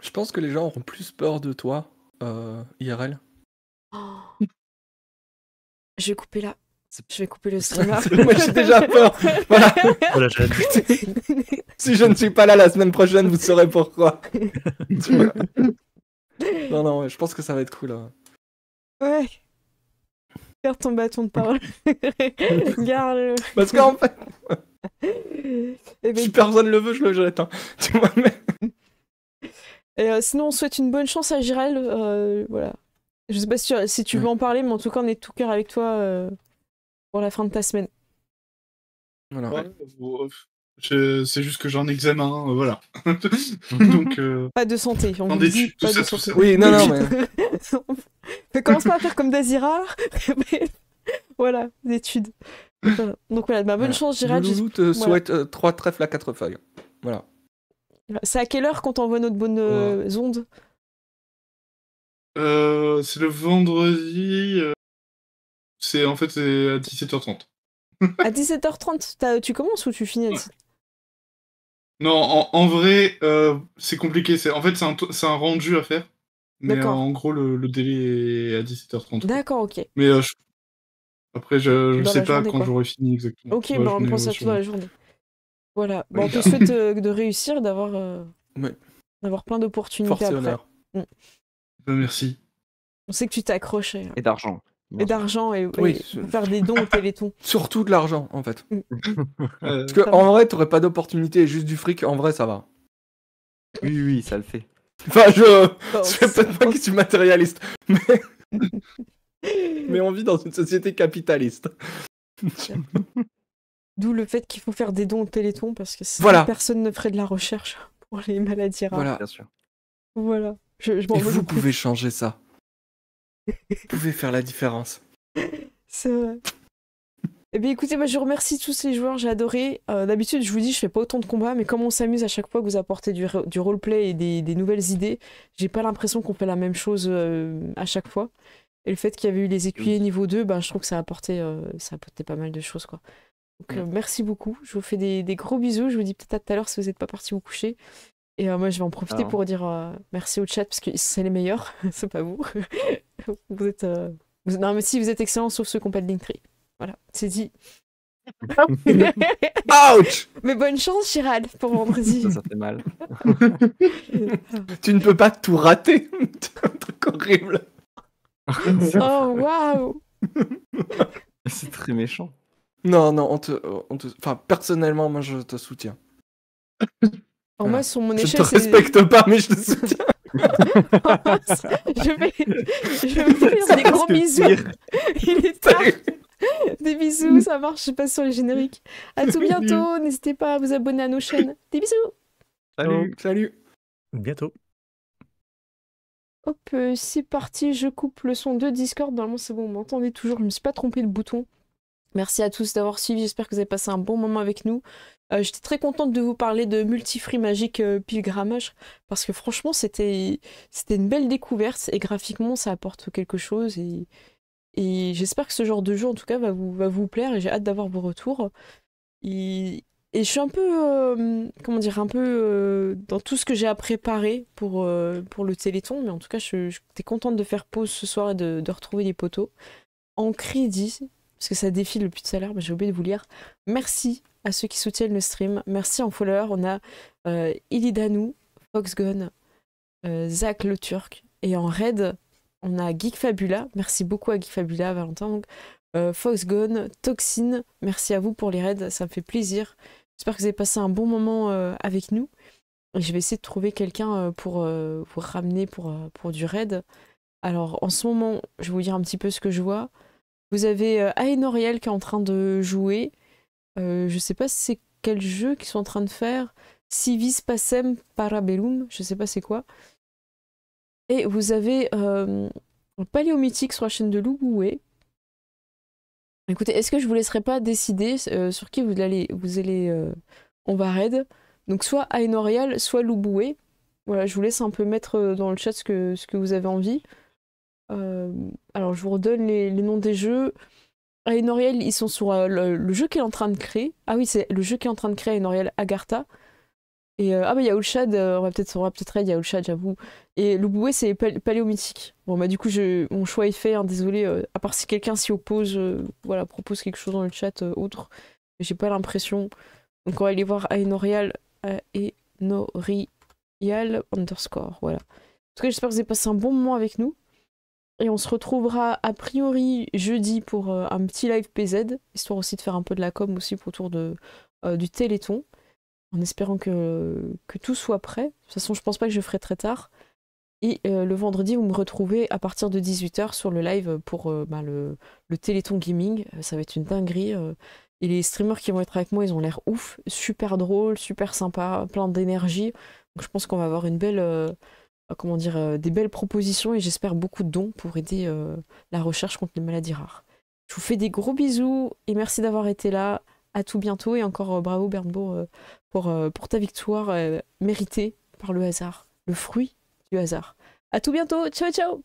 Je pense que les gens auront plus peur de toi, IRL. Oh. Je vais couper là. Je vais couper le streamer. Moi j'ai déjà peur. Voilà. Voilà, j'ai hâte. Si je ne suis pas là la semaine prochaine, vous saurez pourquoi. Non, ouais, je pense que ça va être cool. Ouais. Garde ton bâton de parole. Garde-le. Parce qu'en fait, Eh ben, si personne le veut, je le jette. Hein. Tu vois, mais... Et sinon, on souhaite une bonne chance à Giral. Voilà. Je sais pas si tu veux en parler, mais en tout cas, on est de tout cœur avec toi pour la fin de ta semaine. Voilà. Ouais, c'est juste que j'ai un examen, voilà. Donc, Pas de santé. On en vous dit études, pas tout de ça, tout santé. ça. Oui, non, mais... Commence pas à faire comme Dazira. Mais voilà, des études. Donc voilà, bonne chance, Giral. Le loulou te souhaite 3 trèfles à 4 feuilles. Voilà. C'est à quelle heure qu'on t'envoie notre bonne onde? C'est le vendredi. C'est à 17h30. À 17h30, tu commences ou tu finis à 17h? Non, en vrai, c'est compliqué. En fait, c'est un rendu à faire. Mais D'accord. en gros, le délai est à 17h30. quoi. D'accord, ok. Mais après, je Dans sais la pas journée, quand quoi. j'aurai fini exactement. Ok, Dans la bah on journée, pense ouais, à tout dans sûrement. la journée. Voilà. Oui. Bon, on te souhaite de réussir, Ouais. d'avoir plein d'opportunités Force et après. honneur. Merci. On sait que tu t'accroches Et d'argent. et d'argent et Oui, pour faire des dons au Téléthon. surtout de l'argent, en fait. Euh, Parce que, Ça en va. vrai, t'aurais pas d'opportunité et juste du fric, en vrai, ça va. Oui, ça le fait. Enfin, je Bon, sais peut-être pas que je suis matérialiste, mais on vit dans une société capitaliste. D'où le fait qu'il faut faire des dons au Téléthon parce que sinon Voilà. personne ne ferait de la recherche pour les maladies rares. Voilà. Bien sûr. Voilà. Je m'en Et veux vous beaucoup. pouvez changer ça. Vous pouvez faire la différence. C'est vrai. Eh bien, écoutez, je remercie tous les joueurs, j'ai adoré. D'habitude, je vous dis, je fais pas autant de combats, mais comme on s'amuse à chaque fois que vous apportez du roleplay et des nouvelles idées, j'ai pas l'impression qu'on fait la même chose à chaque fois. Et le fait qu'il y avait eu les écuyers niveau 2, je trouve que ça a apporté pas mal de choses, quoi. Donc, merci beaucoup. Je vous fais des gros bisous. Je vous dis peut-être à tout à l'heure si vous n'êtes pas partis vous coucher. Et moi, je vais en profiter Ah. pour dire merci au chat parce que c'est les meilleurs, c'est pas vous. Vous êtes. Non, mais si, vous êtes excellents, sauf ceux qui n'ont pas de Linktree. Voilà, c'est dit. Ouch! Mais bonne chance, Chiral, pour vendredi. Ça fait mal. Tu ne peux pas tout rater. C'est un truc horrible. Oh, waouh! C'est très méchant. Non, Enfin, personnellement, moi, je te soutiens. Alors, moi, sur mon Je échelle, te respecte pas, mais je te soutiens. je vais faire des gros bisous. Il est tard. Des bisous, ça marche, je passe sur les génériques. À tout bientôt, n'hésitez pas à vous abonner à nos chaînes. Des bisous. Salut. Bientôt. Hop, c'est parti, je coupe le son de Discord. Normalement, c'est bon, vous m'entendez toujours, je me suis pas trompé le bouton. Merci à tous d'avoir suivi, j'espère que vous avez passé un bon moment avec nous. J'étais très contente de vous parler de Multifree Magic Pilgrimage, parce que franchement, c'était une belle découverte, et graphiquement, ça apporte quelque chose, et j'espère que ce genre de jeu, en tout cas, va vous plaire, et j'ai hâte d'avoir vos retours. Et je suis un peu, dans tout ce que j'ai à préparer pour le Téléthon, mais en tout cas, j'étais contente de faire pause ce soir et de retrouver les poteaux. En crédit, parce que ça défile depuis tout à l'heure, mais j'ai oublié de vous lire. Merci à ceux qui soutiennent le stream. Merci en follower. On a Illidanou, Foxgun, Zach le Turc. Et en raid, on a Geek Fabula. Merci beaucoup à Geek Fabula, Valentin. Donc, Foxgun, Toxine. Merci à vous pour les raids, ça me fait plaisir. J'espère que vous avez passé un bon moment avec nous. Et je vais essayer de trouver quelqu'un pour vous ramener pour du raid. Alors, en ce moment, je vais vous dire un petit peu ce que je vois. Vous avez Aenoriel qui est en train de jouer. Je sais pas c'est quel jeu qu'ils sont en train de faire. Civis Pacem Parabellum, je sais pas c'est quoi. Et vous avez Paléomythique sur la chaîne de Louboué. Écoutez, est-ce que je vous laisserai pas décider sur qui vous allez on va raid. Donc soit Aenoriel, soit Louboué. Voilà, je vous laisse un peu mettre dans le chat ce que vous avez envie. Alors je vous redonne les noms des jeux. Aenoriel, ils sont sur le jeu qu'il est en train de créer. Ah oui, c'est le jeu qu'il est en train de créer, Aenoriel Agartha. Et il y a Ulshad, on va peut-être raid, il y a Ulshad, j'avoue. Et Louboué, c'est Paléomythique. Bon, du coup, mon choix est fait, hein, désolé. À part si quelqu'un s'y oppose, propose quelque chose dans le chat autre. J'ai pas l'impression. Donc on va aller voir Aenorial, Aenorial _ voilà. En tout cas, j'espère que vous avez passé un bon moment avec nous. Et on se retrouvera a priori jeudi pour un petit live PZ, histoire aussi de faire un peu de la com aussi autour du Téléthon, en espérant que tout soit prêt. De toute façon, je pense pas que je ferai très tard. Et le vendredi, vous me retrouvez à partir de 18h sur le live pour le Téléthon Gaming. Ça va être une dinguerie. Et les streamers qui vont être avec moi, ils ont l'air ouf, super drôles, super sympas, plein d'énergie. Donc je pense qu'on va avoir une belle... des belles propositions et j'espère beaucoup de dons pour aider la recherche contre les maladies rares. Je vous fais des gros bisous et merci d'avoir été là. À tout bientôt et encore bravo Bernbourg pour ta victoire méritée par le hasard, le fruit du hasard. À tout bientôt, ciao ciao.